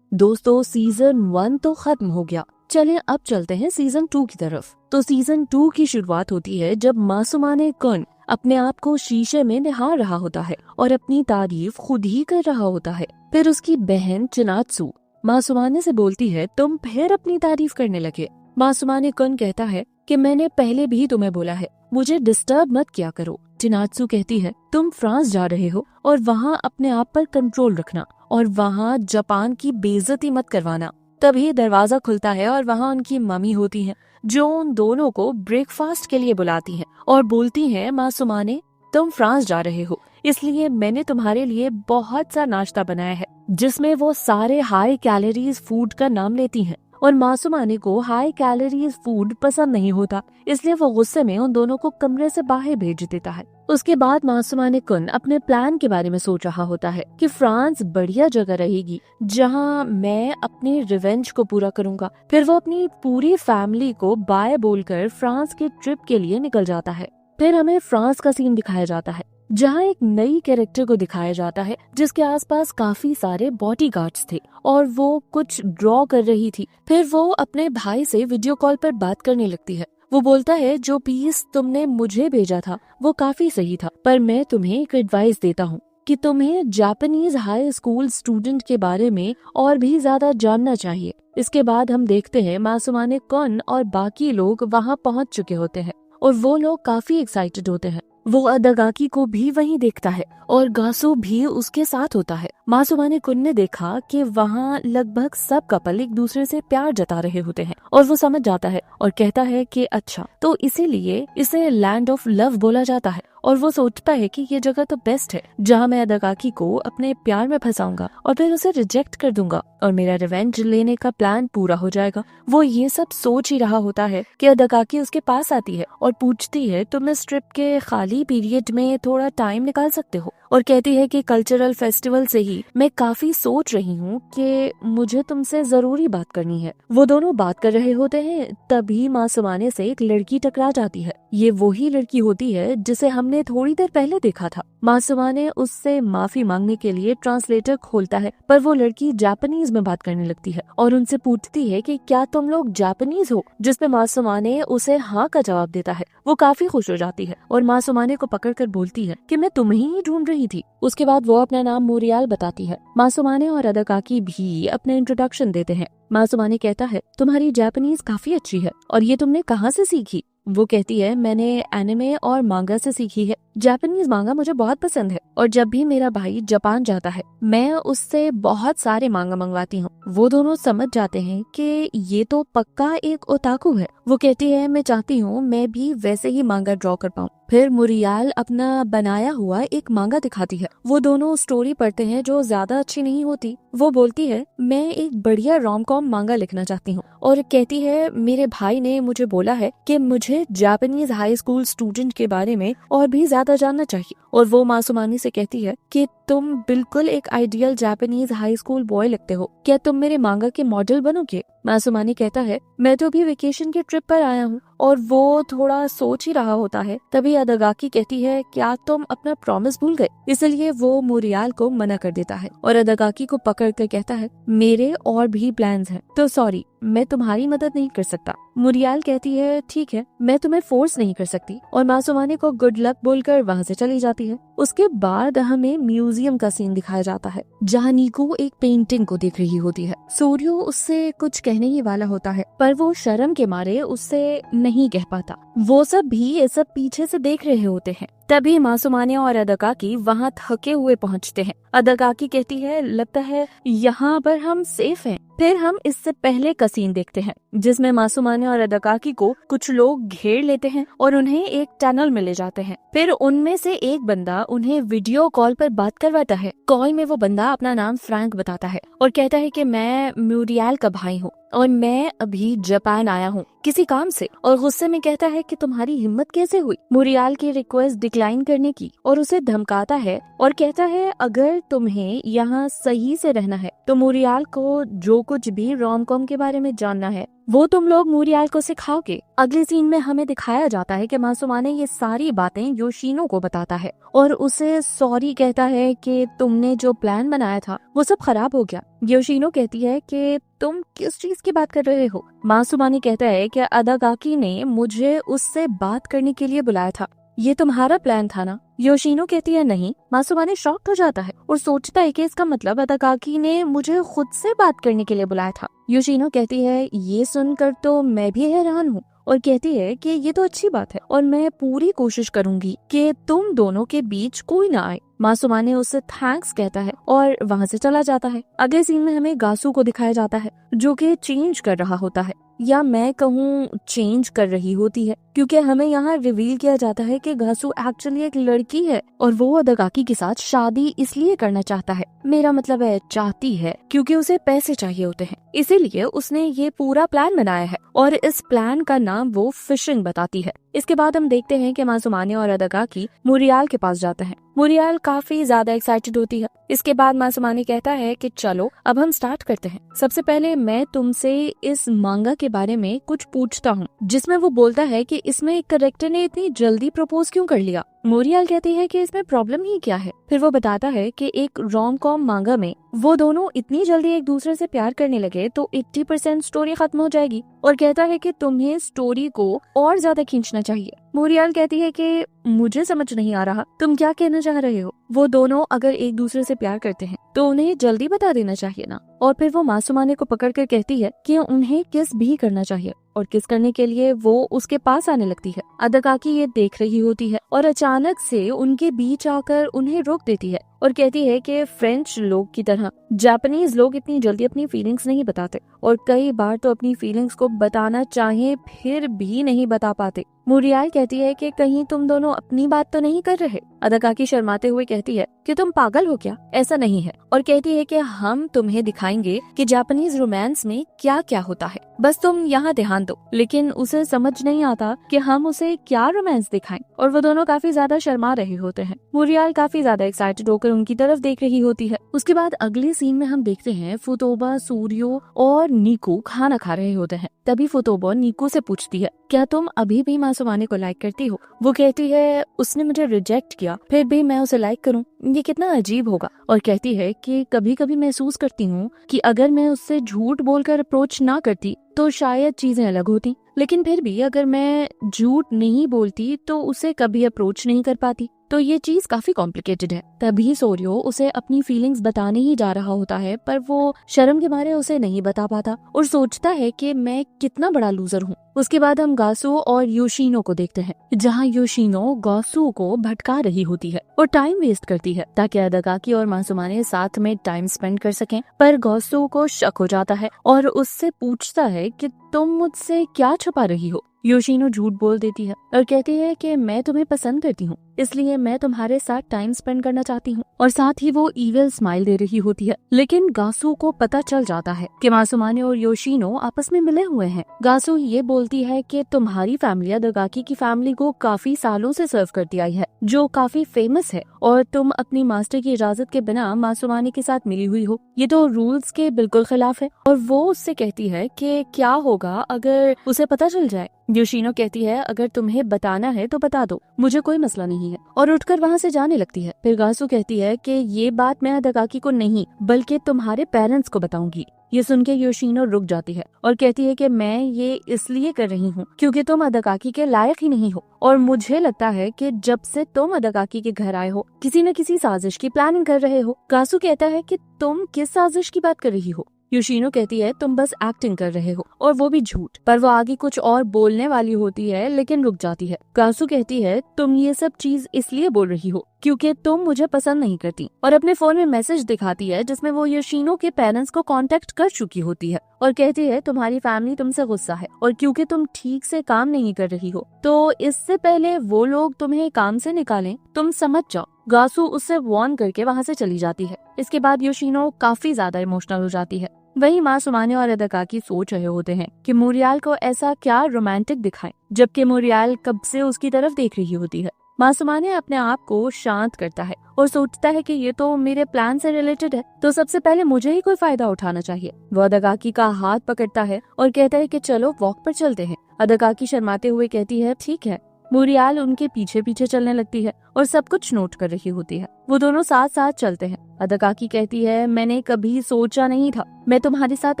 दोस्तों सीजन 1 तो खत्म हो गया, चलें अब चलते हैं सीजन 2 की तरफ। तो सीजन 2 की शुरुआत होती है जब मासूमाने कुन अपने आप को शीशे में निहार रहा होता है और अपनी तारीफ खुद ही कर रहा होता है। फिर उसकी बहन चिनात्सु मासूमाने से बोलती है, तुम फिर अपनी तारीफ करने लगे। मासूमाने कुन कहता है कि मैंने पहले भी तुम्हें बोला है, मुझे डिस्टर्ब मत किया करो। चिनात्सु कहती है, तुम फ्रांस जा रहे हो और वहाँ अपने आप पर कंट्रोल रखना और वहाँ जापान की बेइज्जती मत करवाना। तभी दरवाजा खुलता है और वहाँ उनकी मम्मी होती है जो उन दोनों को ब्रेकफास्ट के लिए बुलाती हैं और बोलती हैं, मासूमाने तुम फ्रांस जा रहे हो इसलिए मैंने तुम्हारे लिए बहुत सा नाश्ता बनाया है, जिसमें वो सारे हाई कैलोरीज फूड का नाम लेती हैं। और मासूमाने को हाई कैलोरीज फूड पसंद नहीं होता, इसलिए वो गुस्से में उन दोनों को कमरे से बाहर भेज देता है। उसके बाद मासूमाने कुन अपने प्लान के बारे में सोच रहा होता है कि फ्रांस बढ़िया जगह रहेगी जहां मैं अपनी रिवेंज को पूरा करूंगा। फिर वो अपनी पूरी फैमिली को बाय बोलकर फ्रांस के ट्रिप के लिए निकल जाता है। फिर हमें फ्रांस का सीन दिखाया जाता है जहाँ एक नई कैरेक्टर को दिखाया जाता है जिसके आसपास काफी सारे बॉडीगार्ड्स थे और वो कुछ ड्रॉ कर रही थी। फिर वो अपने भाई से वीडियो कॉल पर बात करने लगती है। वो बोलता है, जो पीस तुमने मुझे भेजा था वो काफी सही था, पर मैं तुम्हें एक एडवाइस देता हूँ कि तुम्हें जापानीज हाई स्कूल स्टूडेंट के बारे में और भी ज्यादा जानना चाहिए। इसके बाद हम देखते हैं मासूमाने कुन और बाकी लोग वहाँ पहुँच चुके होते हैं और वो लोग काफी एक्साइटेड होते हैं। वो अदागाकी को भी वहीं देखता है और गासो भी उसके साथ होता है। मासूमाने कुन ने देखा कि वहाँ लगभग सब कपल एक दूसरे से प्यार जता रहे होते हैं और वो समझ जाता है और कहता है कि अच्छा, तो इसीलिए इसे लैंड ऑफ लव बोला जाता है। और वो सोचता है कि ये जगह तो बेस्ट है जहाँ मैं अदागाकी को अपने प्यार में फंसाऊंगा और फिर उसे रिजेक्ट कर दूंगा और मेरा रिवेंज लेने का प्लान पूरा हो जाएगा। वो ये सब सोच ही रहा होता है कि अदागाकी उसके पास आती है और पूछती है, तुम इस ट्रिप के खाली पीरियड में थोड़ा टाइम निकाल सकते हो? और कहती है कि कल्चरल फेस्टिवल से ही मैं काफी सोच रही हूँ कि मुझे तुमसे जरूरी बात करनी है। वो दोनों बात कर रहे होते हैं, तभी मासूमाने से एक लड़की टकरा जाती है। ये वही लड़की होती है जिसे हमने थोड़ी देर पहले देखा था। मासूमाने उससे माफी मांगने के लिए ट्रांसलेटर खोलता है, पर वो लड़की जापानीज में बात करने लगती है और उनसे पूछती है कि क्या तुम लोग जापानीज हो, जिसपे मासूमाने उसे हाँ का जवाब देता है। वो काफी खुश हो जाती है और मासूमाने को पकड़कर बोलती है कि मैं तुम्हें ही ढूंढ रही थी। उसके बाद वो अपना नाम मोरियाल बताती है। मासूमाने और अदाकाकी भी अपने इंट्रोडक्शन देते हैं। मासूमाने कहता है, तुम्हारी जापानीज काफी अच्छी है और ये तुमने कहाँ से सीखी? वो कहती है, मैंने एनिमे और मांगा से सीखी है। जापानीज मांगा मुझे बहुत पसंद है और जब भी मेरा भाई जापान जाता है मैं उससे बहुत सारे मांगा मंगवाती हूँ। वो दोनों समझ जाते हैं कि ये तो पक्का एक ओताकू है। वो कहती है, मैं चाहती हूँ मैं भी वैसे ही मांगा ड्रॉ कर पाऊँ। फिर मुरियाल अपना बनाया हुआ एक मांगा दिखाती है। वो दोनों स्टोरी पढ़ते हैं जो ज्यादा अच्छी नहीं होती। वो बोलती है, मैं एक बढ़िया रोम कॉम मांगा लिखना चाहती हूँ और कहती है, मेरे भाई ने मुझे बोला है कि मुझे जापानीज हाई स्कूल स्टूडेंट के बारे में और भी ज्यादा जानना चाहिए। और वो मासूमानी से कहती है कि तुम बिल्कुल एक ideal Japanese high school boy लगते हो, क्या तुम मेरे मांगा के मॉडल बनोगे? मासूमानी कहता है, मैं तो अभी वेकेशन के ट्रिप पर आया हूँ। और वो थोड़ा सोच ही रहा होता है। तभी अदागाकी कहती है, क्या तुम अपना प्रॉमिस भूल गए? इसलिए वो मोरियाल को मना कर देता है और अदागाकी को पकड़ कर कहता है, मेरे और भी प्लान्स हैं, तो सॉरी मैं तुम्हारी मदद नहीं कर सकता। मुरियाल कहती है, ठीक है, मैं तुम्हें फोर्स नहीं कर सकती और मासूमाने को गुड लक बोलकर वहाँ से चली जाती है। उसके बाद हमें म्यूजियम का सीन दिखाया जाता है जहाँ नीको एक पेंटिंग को देख रही होती है। सोरियो उससे कुछ कहने ही वाला होता है पर वो शर्म के मारे उससे नहीं कह पाता। वो सब भी ये सब पीछे से देख रहे होते हैं। तभी मासूमाने और अदाकाकी वहाँ थके हुए पहुँचते हैं। अदाकाकी कहती है, लगता है यहाँ पर हम सेफ हैं। फिर हम इससे पहले का सीन देखते हैं जिसमें मासूमाने और अदाकाकी को कुछ लोग घेर लेते हैं और उन्हें एक टनल में ले जाते हैं। फिर उनमें से एक बंदा उन्हें वीडियो कॉल पर बात करवाता है। कॉल में वो बंदा अपना नाम फ्रैंक बताता है और कहता है कि मैं म्यूरियल का भाई हूँ और मैं अभी जापान आया हूँ किसी काम से। और गुस्से में कहता है कि तुम्हारी हिम्मत कैसे हुई म्यूरियल की रिक्वेस्ट डिक्लाइन करने की, और उसे धमकाता है और कहता है अगर तुम्हें यहाँ सही से रहना है तो म्यूरियल को जो कुछ भी रोम कॉम के बारे में जानना है वो तुम लोग मूरियाल को सिखाओगे। अगले सीन में हमें दिखाया जाता है कि मासूमाने ये सारी बातें योशिनो को बताता है और उसे सॉरी कहता है कि तुमने जो प्लान बनाया था वो सब खराब हो गया। योशिनो कहती है कि तुम किस चीज की बात कर रहे हो। मासूमाने कहता है कि अदागाकी ने मुझे उससे बात करने के लिए बुलाया था, ये तुम्हारा प्लान था ना। योशिनो कहती है नहीं। मासूमाने शॉक्ड हो जाता है और सोचता है कि इसका मतलब अदागाकी ने मुझे खुद से बात करने के लिए बुलाया था। योशिनो कहती है ये सुनकर तो मैं भी हैरान हूँ और कहती है कि ये तो अच्छी बात है और मैं पूरी कोशिश करूंगी कि तुम दोनों के बीच कोई ना आए। मासूमाने उससे थैंक्स कहता है और वहाँ से चला जाता है। अगले सीन में हमें गासू को दिखाया जाता है जो कि चेंज कर रहा होता है, या मैं कहूँ चेंज कर रही होती है, क्योंकि हमें यहाँ रिवील किया जाता है कि गासू एक्चुअली एक लड़की है और वो अदागाकी के साथ शादी इसलिए करना चाहता है, मेरा मतलब है चाहती है, क्योंकि उसे पैसे चाहिए होते हैं, इसीलिए उसने ये पूरा प्लान बनाया है और इस प्लान का नाम वो फिशिंग बताती है। इसके बाद हम देखते हैं कि मासूमाने और अदागाकी मूरियाल के पास जाते हैं। मूरियाल काफी ज्यादा एक्साइटेड होती है। इसके बाद मासूमाने कहता है कि चलो अब हम स्टार्ट करते हैं। सबसे पहले मैं तुमसे इस मांगा के बारे में कुछ पूछता हूँ, जिसमें वो बोलता है कि इसमें एक करेक्टर ने इतनी जल्दी प्रपोज क्यों कर लिया। मूरियाल कहती है कि इसमें प्रॉब्लम ही क्या है। फिर वो बताता है कि एक रोम कॉम मांगा में वो दोनों इतनी जल्दी एक दूसरे से प्यार करने लगे तो 80% स्टोरी खत्म हो जाएगी, और कहता है कि तुम्हें स्टोरी को और ज्यादा खींचना चाहिए। मूरियाल कहती है कि मुझे समझ नहीं आ रहा तुम क्या कहना चाह रहे हो। वो दोनों अगर एक दूसरे से प्यार करते हैं तो उन्हें जल्दी बता देना चाहिए ना। और फिर वो मासूमाने को पकड़कर कहती है कि उन्हें किस भी करना चाहिए और किस करने के लिए वो उसके पास आने लगती है। अदागाकी ये देख रही होती है और अचानक से उनके बीच आकर उन्हें रोक देती है और कहती है कि फ्रेंच लोग की तरह जापानीज लोग इतनी जल्दी अपनी फीलिंग्स नहीं बताते और कई बार तो अपनी फीलिंग्स को बताना चाहे फिर भी नहीं बता पाते। मूरियाल कहती है कि कहीं तुम दोनों अपनी बात तो नहीं कर रहे। अदागाकी शर्माते हुए कहती है कि तुम पागल हो क्या, ऐसा नहीं है, और कहती है कि हम तुम्हें दिखाएंगे कि जापानीज रोमांस में क्या क्या होता है, बस तुम यहाँ ध्यान दो। लेकिन उसे समझ नहीं आता कि हम उसे क्या रोमांस दिखाएं, और वो दोनों काफी ज्यादा शर्मा रहे होते हैं। मूरियाल काफी ज्यादा एक्साइटेड होकर उनकी तरफ देख रही होती है। उसके बाद अगले सीन में हम देखते हैं फुतोबा, सूर्यो और नीकू खाना खा रहे होते हैं। तभी फुतोबा नीकू से पूछती है क्या तुम अभी भी मासूमाने को लाइक करती हो। वो कहती है उसने मुझे रिजेक्ट किया फिर भी मैं उसे लाइक करूं, ये कितना अजीब होगा। और कहती है कि कभी कभी महसूस करती हूँ कि अगर मैं उससे झूठ बोलकर अप्रोच ना करती तो शायद चीजें अलग होती, लेकिन फिर भी अगर मैं झूठ नहीं बोलती तो उसे कभी अप्रोच नहीं कर पाती, तो ये चीज काफी कॉम्प्लिकेटेड है। तभी सोरियो उसे अपनी फीलिंग्स बताने ही जा रहा होता है, पर वो शर्म के मारे उसे नहीं बता पाता और सोचता है कि मैं कितना बड़ा लूजर हूँ। उसके बाद हम गासू और योशिनो को देखते हैं, जहाँ योशिनो गासू को भटका रही होती है और टाइम वेस्ट करती है ताकि अदागाकी और मासूमाने साथ में टाइम स्पेंड कर सकें। पर गासू को शक हो जाता है और उससे पूछता है कि तुम मुझसे क्या छुपा रही हो। योशिनो झूठ बोल देती है और कहती है कि मैं तुम्हें पसंद करती हूँ, इसलिए मैं तुम्हारे साथ टाइम स्पेंड करना चाहती हूँ, और साथ ही वो ईविल स्माइल दे रही होती है। लेकिन गासू को पता चल जाता है कि मासूमाने और योशिनो आपस में मिले हुए हैं। गासू ये बोलती है कि तुम्हारी फैमिली अदागाकी की फैमिली को काफी सालों से सर्व करती आई है, जो काफी फेमस है, और तुम अपनी मास्टर की इजाजत के बिना मासूमाने के साथ मिली हुई हो, ये तो रूल्स के बिल्कुल खिलाफ है। और वो उससे कहती है कि क्या होगा अगर उसे पता चल जाए। योशिनो कहती है अगर तुम्हें बताना है तो बता दो, मुझे कोई मसला नहीं है, और उठकर वहाँ से जाने लगती है। फिर गासू कहती है कि ये बात मैं अदागाकी को नहीं बल्कि तुम्हारे पेरेंट्स को बताऊंगी। ये सुन के योशिनो रुक जाती है और कहती है कि मैं ये इसलिए कर रही हूँ क्योंकि तुम अदागाकी के लायक ही नहीं हो, और मुझे लगता है कि जब से तुम अदागाकी के घर आए हो किसी न किसी साजिश की प्लानिंग कर रहे हो। गासू कहता है कि तुम किस साजिश की बात कर रही हो। योशिनो कहती है तुम बस एक्टिंग कर रहे हो, और वो भी झूठ। पर वो आगे कुछ और बोलने वाली होती है लेकिन रुक जाती है। गासू कहती है तुम ये सब चीज इसलिए बोल रही हो क्योंकि तुम मुझे पसंद नहीं करती, और अपने फोन में मैसेज दिखाती है जिसमें वो योशिनो के पेरेंट्स को कांटेक्ट कर चुकी होती है और कहती है तुम्हारी फैमिली तुमसे गुस्सा है, और क्योंकि तुम ठीक से काम नहीं कर रही हो तो इससे पहले वो लोग तुम्हें काम से निकालें तुम समझ जाओ। गासू उससे वार्न करके वहाँ से चली जाती है। इसके बाद योशिनो काफी ज्यादा इमोशनल हो जाती है। वहीं मासूमाने और अदागाकी सोच रहे होते हैं कि मूरियाल को ऐसा क्या रोमांटिक दिखाएं, जबकि मूरियाल कब से उसकी तरफ देख रही होती है। मासूमाने अपने आप को शांत करता है और सोचता है कि ये तो मेरे प्लान से रिलेटेड है, तो सबसे पहले मुझे ही कोई फायदा उठाना चाहिए। वो अदाकाकी का हाथ पकड़ता है और कहता है कि चलो वॉक पर चलते हैं। अदाकाकी शर्माते हुए कहती है ठीक है। मूरियाल उनके पीछे पीछे चलने लगती है और सब कुछ नोट कर रही होती है। वो दोनों साथ साथ चलते हैं। अदाकाकी कहती है मैंने कभी सोचा नहीं था मैं तुम्हारे साथ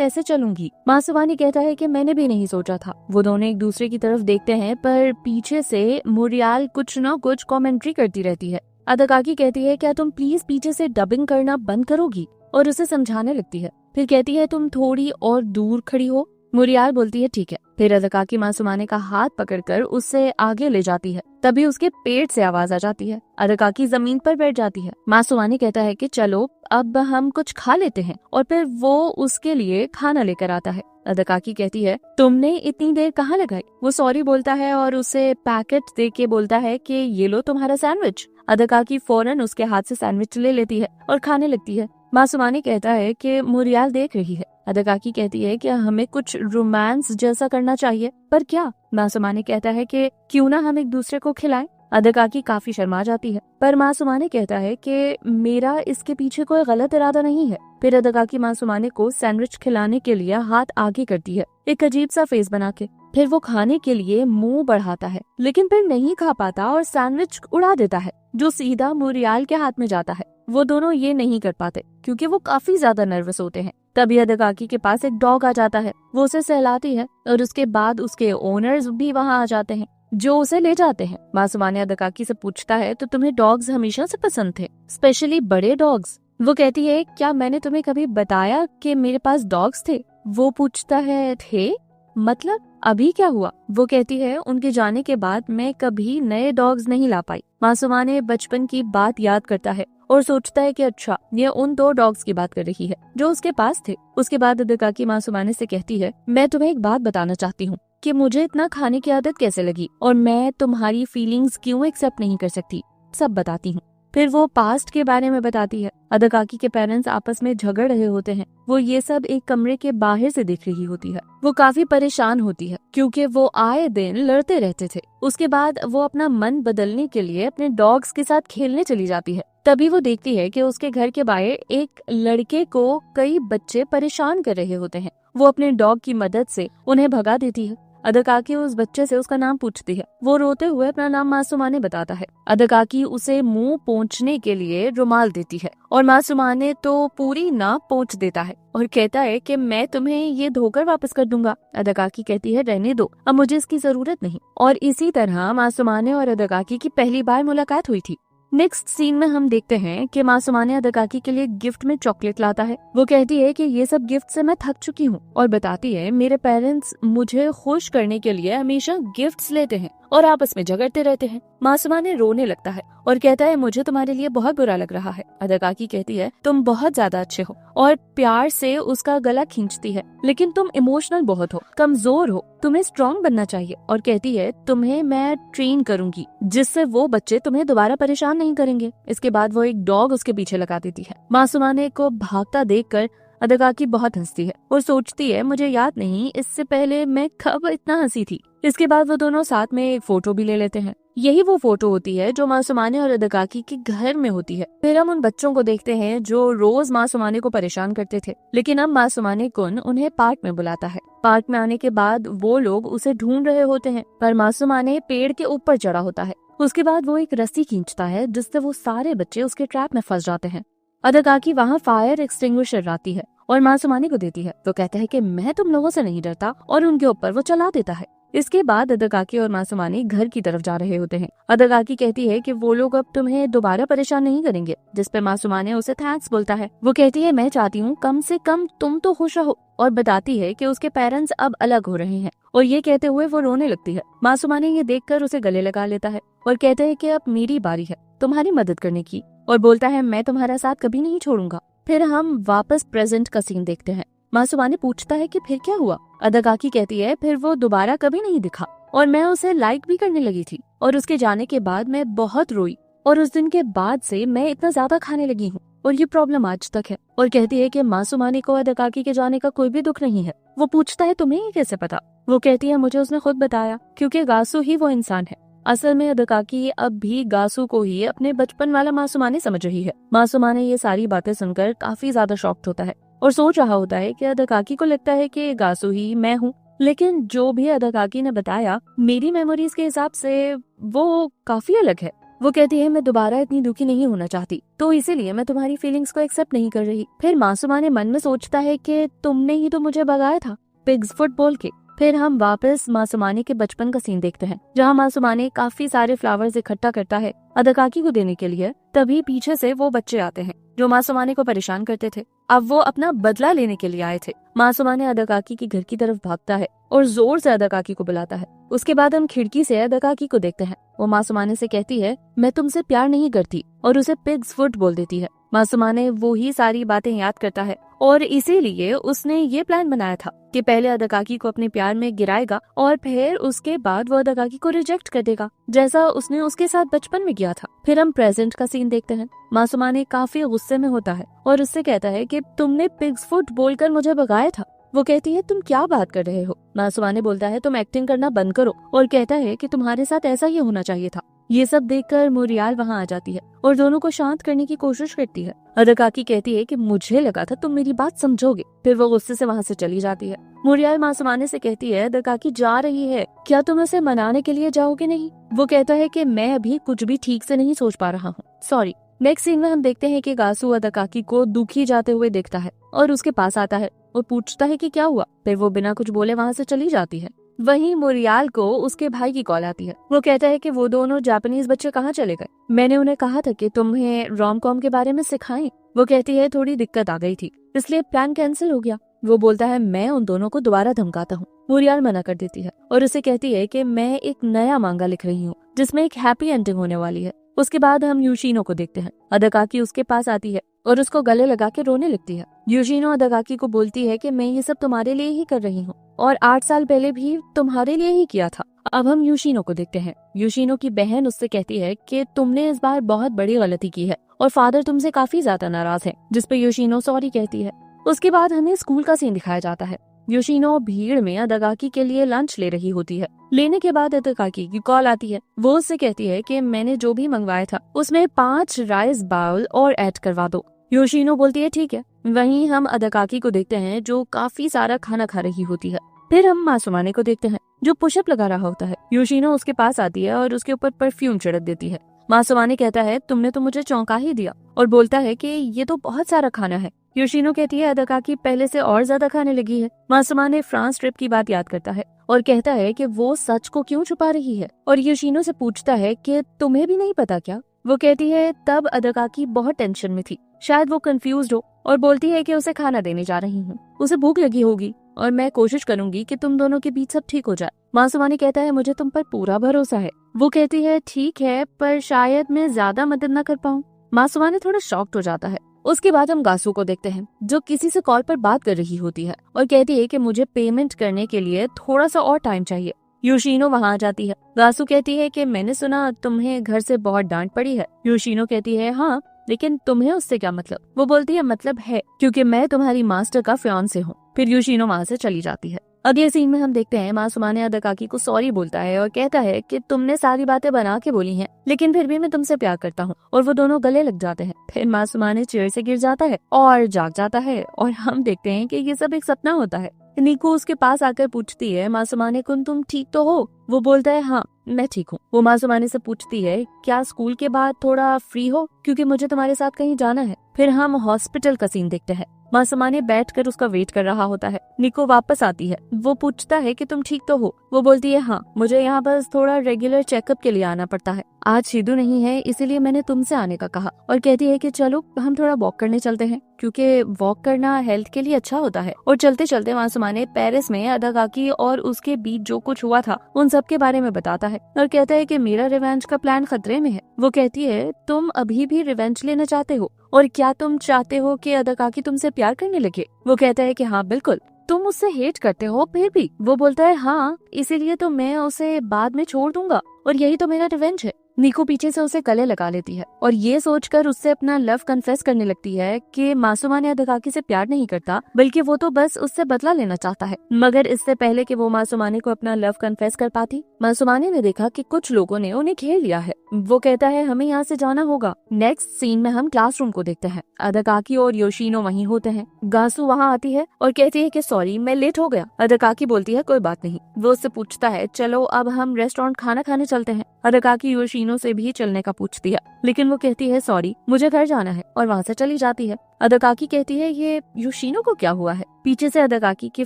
ऐसे चलूंगी। मासूमानी कहता है कि मैंने भी नहीं सोचा था। वो दोनों एक दूसरे की तरफ देखते हैं पर पीछे से मूरियाल कुछ न कुछ कमेंट्री करती रहती है। अदाकाकी कहती है क्या तुम प्लीज पीछे से डबिंग करना बंद करोगी, और उसे समझाने लगती है। फिर कहती है तुम थोड़ी और दूर खड़ी हो। मूरियाल बोलती है ठीक है। फिर अदाकाकी मासूमाने का हाथ पकड़कर उससे आगे ले जाती है। तभी उसके पेट से आवाज आ जाती है। अदाकाकी जमीन पर बैठ जाती है। मासूमाने कहता है कि चलो अब हम कुछ खा लेते हैं, और फिर वो उसके लिए खाना लेकर आता है। अदाकाकी कहती है तुमने इतनी देर कहाँ लगाई। वो सॉरी बोलता है और उसे पैकेट दे के बोलता है कि ये लो तुम्हारा सैंडविच। अदाकाकी फौरन उसके हाथ से सैंडविच ले लेती है और खाने लगती है। मासूमाने कहता है कि मूरियाल देख रही है। अदाकाकी कहती है कि हमें कुछ रोमांस जैसा करना चाहिए, पर क्या। मासूमाने कहता है कि क्यों ना हम एक दूसरे को खिलाएं। अदाकाकी काफी शर्मा जाती है, पर मासूमाने कहता है कि मेरा इसके पीछे कोई गलत इरादा नहीं है। फिर अदाकाकी मासूमाने को सैंडविच खिलाने के लिए हाथ आगे करती है, एक अजीब सा फेस बना के। फिर वो खाने के लिए मुंह बढ़ाता है, लेकिन फिर नहीं खा पाता और सैंडविच उड़ा देता है, जो सीधा मूरियाल के हाथ में जाता है। वो दोनों ये नहीं कर पाते क्योंकि वो काफी ज्यादा नर्वस होते हैं। तभी अदाकाकी के पास एक डॉग आ जाता है। वो उसे सहलाती है और उसके बाद उसके ओनर्स भी वहाँ आ जाते हैं, जो उसे ले जाते हैं। मासूमाने अदाकाकी से पूछता है तो तुम्हें डॉग्स हमेशा से पसंद थे, स्पेशली बड़े डॉग्स। वो कहती है क्या मैंने तुम्हें कभी बताया कि मेरे पास डॉग्स थे। वो पूछता है थे मतलब अभी क्या हुआ। वो कहती है उनके जाने के बाद मैं कभी नए डॉग्स नहीं ला पाई। मासूमाने बचपन की बात याद करता है और सोचता है कि अच्छा ये उन 2 डॉग्स की बात कर रही है जो उसके पास थे। उसके बाद अदाकाकी मासूमाने से कहती है मैं तुम्हें एक बात बताना चाहती हूँ कि मुझे इतना खाने की आदत कैसे लगी और मैं तुम्हारी फीलिंग्स क्यों एक्सेप्ट नहीं कर सकती, सब बताती हूँ। फिर वो पास्ट के बारे में बताती है। अदाकाकी के पेरेंट्स आपस में झगड़ रहे होते हैं। वो ये सब एक कमरे के बाहर से देख रही होती है। वो काफी परेशान होती है क्योंकि वो आए दिन लड़ते रहते थे। उसके बाद वो अपना मन बदलने के लिए अपने डॉग्स के साथ खेलने चली जाती है। तभी वो देखती है कि उसके घर के बाहर एक लड़के को कई बच्चे परेशान कर रहे होते हैं। वो अपने डॉग की मदद से उन्हें भगा देती है। अदाकाकी उस बच्चे से उसका नाम पूछती है। वो रोते हुए अपना नाम मासूमाने बताता है। अदाकाकी उसे मुंह पोंछने के लिए रुमाल देती है और मासूमाने तो पूरी नाक पोंछ देता है और कहता है कि मैं तुम्हें ये धोकर वापस कर दूंगा। अदाकाकी कहती है रहने दो, अब मुझे इसकी जरूरत नहीं। और इसी तरह मासूमाने और अदाकाकी की पहली बार मुलाकात हुई थी। नेक्स्ट सीन में हम देखते हैं कि मासूमाने अदाकाकी के लिए गिफ्ट में चॉकलेट लाता है। वो कहती है कि ये सब गिफ्ट से मैं थक चुकी हूँ और बताती है मेरे पेरेंट्स मुझे खुश करने के लिए हमेशा गिफ्ट्स लेते हैं और आपस में झगड़ते रहते हैं। मासूमाने रोने लगता है और कहता है मुझे तुम्हारे लिए बहुत बुरा लग रहा है। अदाकाकी कहती है तुम बहुत ज्यादा अच्छे हो और प्यार से उसका गला खींचती है, लेकिन तुम इमोशनल बहुत हो, कमजोर हो, तुम्हें स्ट्रॉन्ग बनना चाहिए। और कहती है तुम्हें मैं ट्रेन करूंगी जिससे वो बच्चे तुम्हें दोबारा परेशान नहीं करेंगे। इसके बाद वो एक डॉग उसके पीछे लगा देती है। मासूमाने को भागता देखकर अदाकाकी बहुत हंसती है और सोचती है मुझे याद नहीं इससे पहले मैं कब इतना हंसी थी। इसके बाद वो दोनों साथ में एक फोटो भी ले लेते हैं। यही वो फोटो होती है जो मासूमाने और अदाकाकी के घर में होती है। फिर हम उन बच्चों को देखते हैं जो रोज मासूमाने को परेशान करते थे, लेकिन अब मासूमाने कुन उन्हें पार्क में बुलाता है। पार्क में आने के बाद वो लोग उसे ढूंढ रहे होते हैं, पर मासूमाने पेड़ के ऊपर चढ़ा होता है। उसके बाद वो एक रस्सी खींचता है जिससे वो सारे बच्चे उसके ट्रैप में फंस जाते हैं। अदाकाकी वहाँ फायर एक्सटिंग्विशर लाती है और मासूमाने को देती है। तो कहता है कि मैं तुम लोगों से नहीं डरता और उनके ऊपर वो चला देता है। इसके बाद अदाकाकी और मासूमाने घर की तरफ जा रहे होते हैं। अदाकाकी कहती है कि वो लोग अब तुम्हें दोबारा परेशान नहीं करेंगे, जिस पे मासूमाने उसे थैंक्स बोलता है। वो कहती है मैं चाहती हूँ कम से कम तुम तो खुश रहो, और बताती है कि उसके पेरेंट्स अब अलग हो रहे हैं। और ये कहते हुए वो रोने लगती है। मासूमाने ये देखकर उसे गले लगा लेता है और कहता है कि अब मेरी बारी है तुम्हारी मदद करने की, और बोलता है मैं तुम्हारा साथ कभी नहीं छोड़ूंगा। फिर हम वापस प्रेजेंट का सीन देखते हैं। मासूमाने पूछता है कि फिर क्या हुआ। अदाकाकी कहती है फिर वो दोबारा कभी नहीं दिखा और मैं उसे लाइक भी करने लगी थी, और उसके जाने के बाद मैं बहुत रोई, और उस दिन के बाद से मैं इतना ज्यादा खाने लगी हूँ और ये प्रॉब्लम आज तक है। और कहती है कि मासूमाने को अदाकाकी के जाने का कोई भी दुख नहीं है। वो पूछता है तुम्हें ये कैसे पता। वो कहती है मुझे उसने खुद बताया, क्योंकि गासू ही वो इंसान है। असल में अदाकाकी अब भी गासू को ही अपने बचपन वाला मासूमाने समझ रही है। मासूमाने ये सारी बातें सुनकर काफी ज्यादा शॉक्ड होता है और सोच रहा होता है कि अदाकाकी को लगता है कि गासू ही मैं हूँ। लेकिन जो भी अदाकाकी ने बताया मेरी मेमोरीज के हिसाब से वो काफी अलग है। वो कहती है मैं दोबारा इतनी दुखी नहीं होना चाहती, तो इसीलिए मैं तुम्हारी फीलिंग्स को एक्सेप्ट नहीं कर रही। फिर मासूमाने मन में सोचता है कि तुमने ही तो मुझे भगाया था पिग्स फुट बोल के। फिर हम वापस मासूमाने के बचपन का सीन देखते हैं, जहाँ मासूमाने काफी सारे फ्लावर्स इकट्ठा करता है अदाकाकी को देने के लिए। तभी पीछे से वो बच्चे आते हैं जो मासूमाने को परेशान करते थे। अब वो अपना बदला लेने के लिए आए थे। मासूमाने अदाकाकी के घर की तरफ भागता है और जोर से अदाकाकी को बुलाता है। उसके बाद हम खिड़की से अदाकाकी को देखते हैं। वो मासूमाने से कहती है मैं तुमसे प्यार नहीं करती और उसे पिग्स फुट बोल देती है। मासूमाने वो ही सारी बातें याद करता है और इसीलिए उसने ये प्लान बनाया था कि पहले अदाकाकी को अपने प्यार में गिराएगा और फिर उसके बाद वो अदाकाकी को रिजेक्ट कर देगा, जैसा उसने उसके साथ बचपन में किया था। फिर हम प्रेजेंट का सीन देखते हैं। मासूमाने काफी गुस्से में होता है और उससे कहता है कि तुमने पिग्स फुट बोलकर मुझे भगाया था। वो कहती है तुम क्या बात कर रहे हो। मासूमाने बोलता है तुम एक्टिंग करना बंद करो और कहता है कि तुम्हारे साथ ऐसा ही होना चाहिए था। ये सब देखकर मुरियाल वहाँ आ जाती है और दोनों को शांत करने की कोशिश करती है। अदाकाकी कहती है कि मुझे लगा था तुम मेरी बात समझोगे। फिर वो गुस्से से वहाँ से चली जाती है। मुरियाल मासूमाने से कहती है अदाकाकी जा रही है, क्या तुम उसे मनाने के लिए जाओगे नहीं? वो कहता है कि मैं अभी कुछ भी ठीक से नहीं सोच पा रहा हूँ, सॉरी। नेक्स्ट सीन में हम देखते हैं कि गासू अदाकाकी को दुखी जाते हुए देखता है और उसके पास आता है और पूछता है कि क्या हुआ। फिर वो बिना कुछ बोले वहाँ से चली जाती है। वहीं मुरियाल को उसके भाई की कॉल आती है। वो कहता है कि वो दोनों जापानीज बच्चे कहाँ चले गए, मैंने उन्हें कहा था कि तुम्हें रोम कॉम के बारे में सिखाएं। वो कहती है थोड़ी दिक्कत आ गई थी इसलिए प्लान कैंसिल हो गया। वो बोलता है मैं उन दोनों को दोबारा धमकाता हूँ। मुरियाल मना कर देती है और उसे कहती है कि मैं एक नया मांगा लिख रही हूँ जिसमें एक हैप्पी एंडिंग होने वाली है। उसके बाद हम यूशिनो को देखते हैं। अदाकाकी उसके पास आती है और उसको गले लगा के रोने लगती है। यूशिनो अदाकाकी को बोलती है कि मैं ये सब तुम्हारे लिए ही कर रही हूँ और 8 साल पहले भी तुम्हारे लिए ही किया था। अब हम यूशिनो को देखते हैं। यूशिनो की बहन उससे कहती है कि तुमने इस बार बहुत बड़ी गलती की है और फादर तुमसे काफी ज्यादा नाराज है, जिस पे यूशिनो सॉरी कहती है। उसके बाद हमें स्कूल का सीन दिखाया जाता है। यूशिनो भीड़ में अदाकाकी के लिए लंच ले रही होती है। लेने के बाद अदाकाकी की कॉल आती है। वो उससे कहती है कि मैंने जो भी मंगवाया था उसमें 5 राइस बाउल और ऐड करवा दो। यूशिनो बोलती है ठीक है। वहीं हम अदाकाकी को देखते हैं जो काफी सारा खाना खा रही होती है। फिर हम मासूमाने को देखते हैं जो पुशअप लगा रहा होता है। यूशिनो उसके पास आती है और उसके ऊपर परफ्यूम छिड़क देती है। मासूमाने कहता है तुमने तो मुझे चौंका ही दिया और बोलता है कि ये तो बहुत सारा खाना है। यूशिनो कहती है अदाकाकी पहले से और ज्यादा खाने लगी है। मासूमाने फ्रांस ट्रिप की बात याद करता है और कहता है कि वो सच को क्यों छुपा रही है और यूशिनो से पूछता है कि तुम्हें भी नहीं पता क्या। वो कहती है तब अदाकाकी बहुत टेंशन में थी, शायद वो कंफ्यूज्ड हो, और बोलती है कि उसे खाना देने जा रही हूँ, उसे भूख लगी होगी और मैं कोशिश करूंगी कि तुम दोनों के बीच सब ठीक हो जाए। मासूमाने कहता है मुझे तुम पर पूरा भरोसा है। वो कहती है ठीक है पर शायद मैं ज्यादा मदद न कर पाऊँ। मासूमाने थोड़ा शॉक्ड हो जाता है। उसके बाद हम गासू को देखते हैं जो किसी से कॉल पर बात कर रही होती है और कहती है कि मुझे पेमेंट करने के लिए थोड़ा सा और टाइम चाहिए। यूशिनो वहाँ आ जाती है। गासू कहती है कि मैंने सुना तुम्हें घर से बहुत डांट पड़ी है। यूशिनो कहती है हाँ, लेकिन तुम्हें उससे क्या मतलब। वो बोलती है मतलब है क्योंकि मैं तुम्हारी मास्टर का फियांसे हूँ। फिर यूशिनो वहाँ से चली जाती है। अगले सीन में हम देखते हैं मासूमाने अदाकाकी को सॉरी बोलता है और कहता है कि तुमने सारी बातें बना के बोली हैं, लेकिन फिर भी मैं तुमसे प्यार करता हूँ, और वो दोनों गले लग जाते हैं। फिर मासूमाने चेयर से गिर जाता है और जाग जाता है और हम देखते हैं कि ये सब एक सपना होता है। निको उसके पास आकर पूछती है मासूमाने को तुम ठीक तो हो। वो बोलता है हाँ मैं ठीक हूँ। वो मासूमाने से पूछती है क्या स्कूल के बाद थोड़ा फ्री हो क्योंकि मुझे तुम्हारे साथ कहीं जाना है। फिर हम हॉस्पिटल का सीन देखते हैं। मासूमाने बैठकर उसका वेट कर रहा होता है। निको वापस आती है। वो पूछता है कि तुम ठीक तो हो। वो बोलती है हाँ, मुझे यहाँ बस थोड़ा रेगुलर चेकअप के लिए आना पड़ता है। आज शिदू नहीं है इसीलिए मैंने तुमसे आने का कहा, और कहती है कि चलो हम थोड़ा वॉक करने चलते हैं क्योंकि वॉक करना हेल्थ के लिए अच्छा होता है। और चलते चलते मासूमाने पेरिस में अदाकाकी और उसके बीच जो कुछ हुआ था उन सब के बारे में बताता है और कहता है कि मेरा रिवेंज का प्लान खतरे में है। वो कहती है तुम अभी भी रिवेंज लेना चाहते हो और क्या तुम चाहते हो कि अदाकाकी तुमसे प्यार करने लगे। वो कहता है कि हाँ बिल्कुल, तुम उससे हेट करते हो फिर भी। वो बोलता है हाँ, इसीलिए तो मैं उसे बाद में छोड़ दूंगा और यही तो मेरा रिवेंज है। नीकू पीछे से उसे गले लगा लेती है और ये सोचकर उससे अपना लव कन्फेस करने लगती है कि मासूमाने अदकाकी से प्यार नहीं करता, बल्कि वो तो बस उससे बदला लेना चाहता है। मगर इससे पहले कि वो मासूमाने को अपना लव कन्फेस कर पाती, मासूमाने ने देखा कि कुछ लोगों ने उन्हें घेर लिया है। वो कहता है हमें यहाँ से जाना होगा। नेक्स्ट सीन में हम क्लासरूम को देखते हैं। अदकाकी और योशिनो वहीं होते हैं। गासू वहाँ आती है और कहती है कि सॉरी मैं लेट हो गया। अदकाकी बोलती है कोई बात नहीं। वो उससे पूछता है चलो अब हम रेस्टोरेंट खाना खाने चलते हैं। अदकाकी योशिनो से भी चलने का पूछती है, लेकिन वो कहती है सॉरी मुझे घर जाना है और वहाँ से चली जाती है। अदकाकी कहती है ये योशिनो को क्या हुआ है। पीछे से अदकाकी के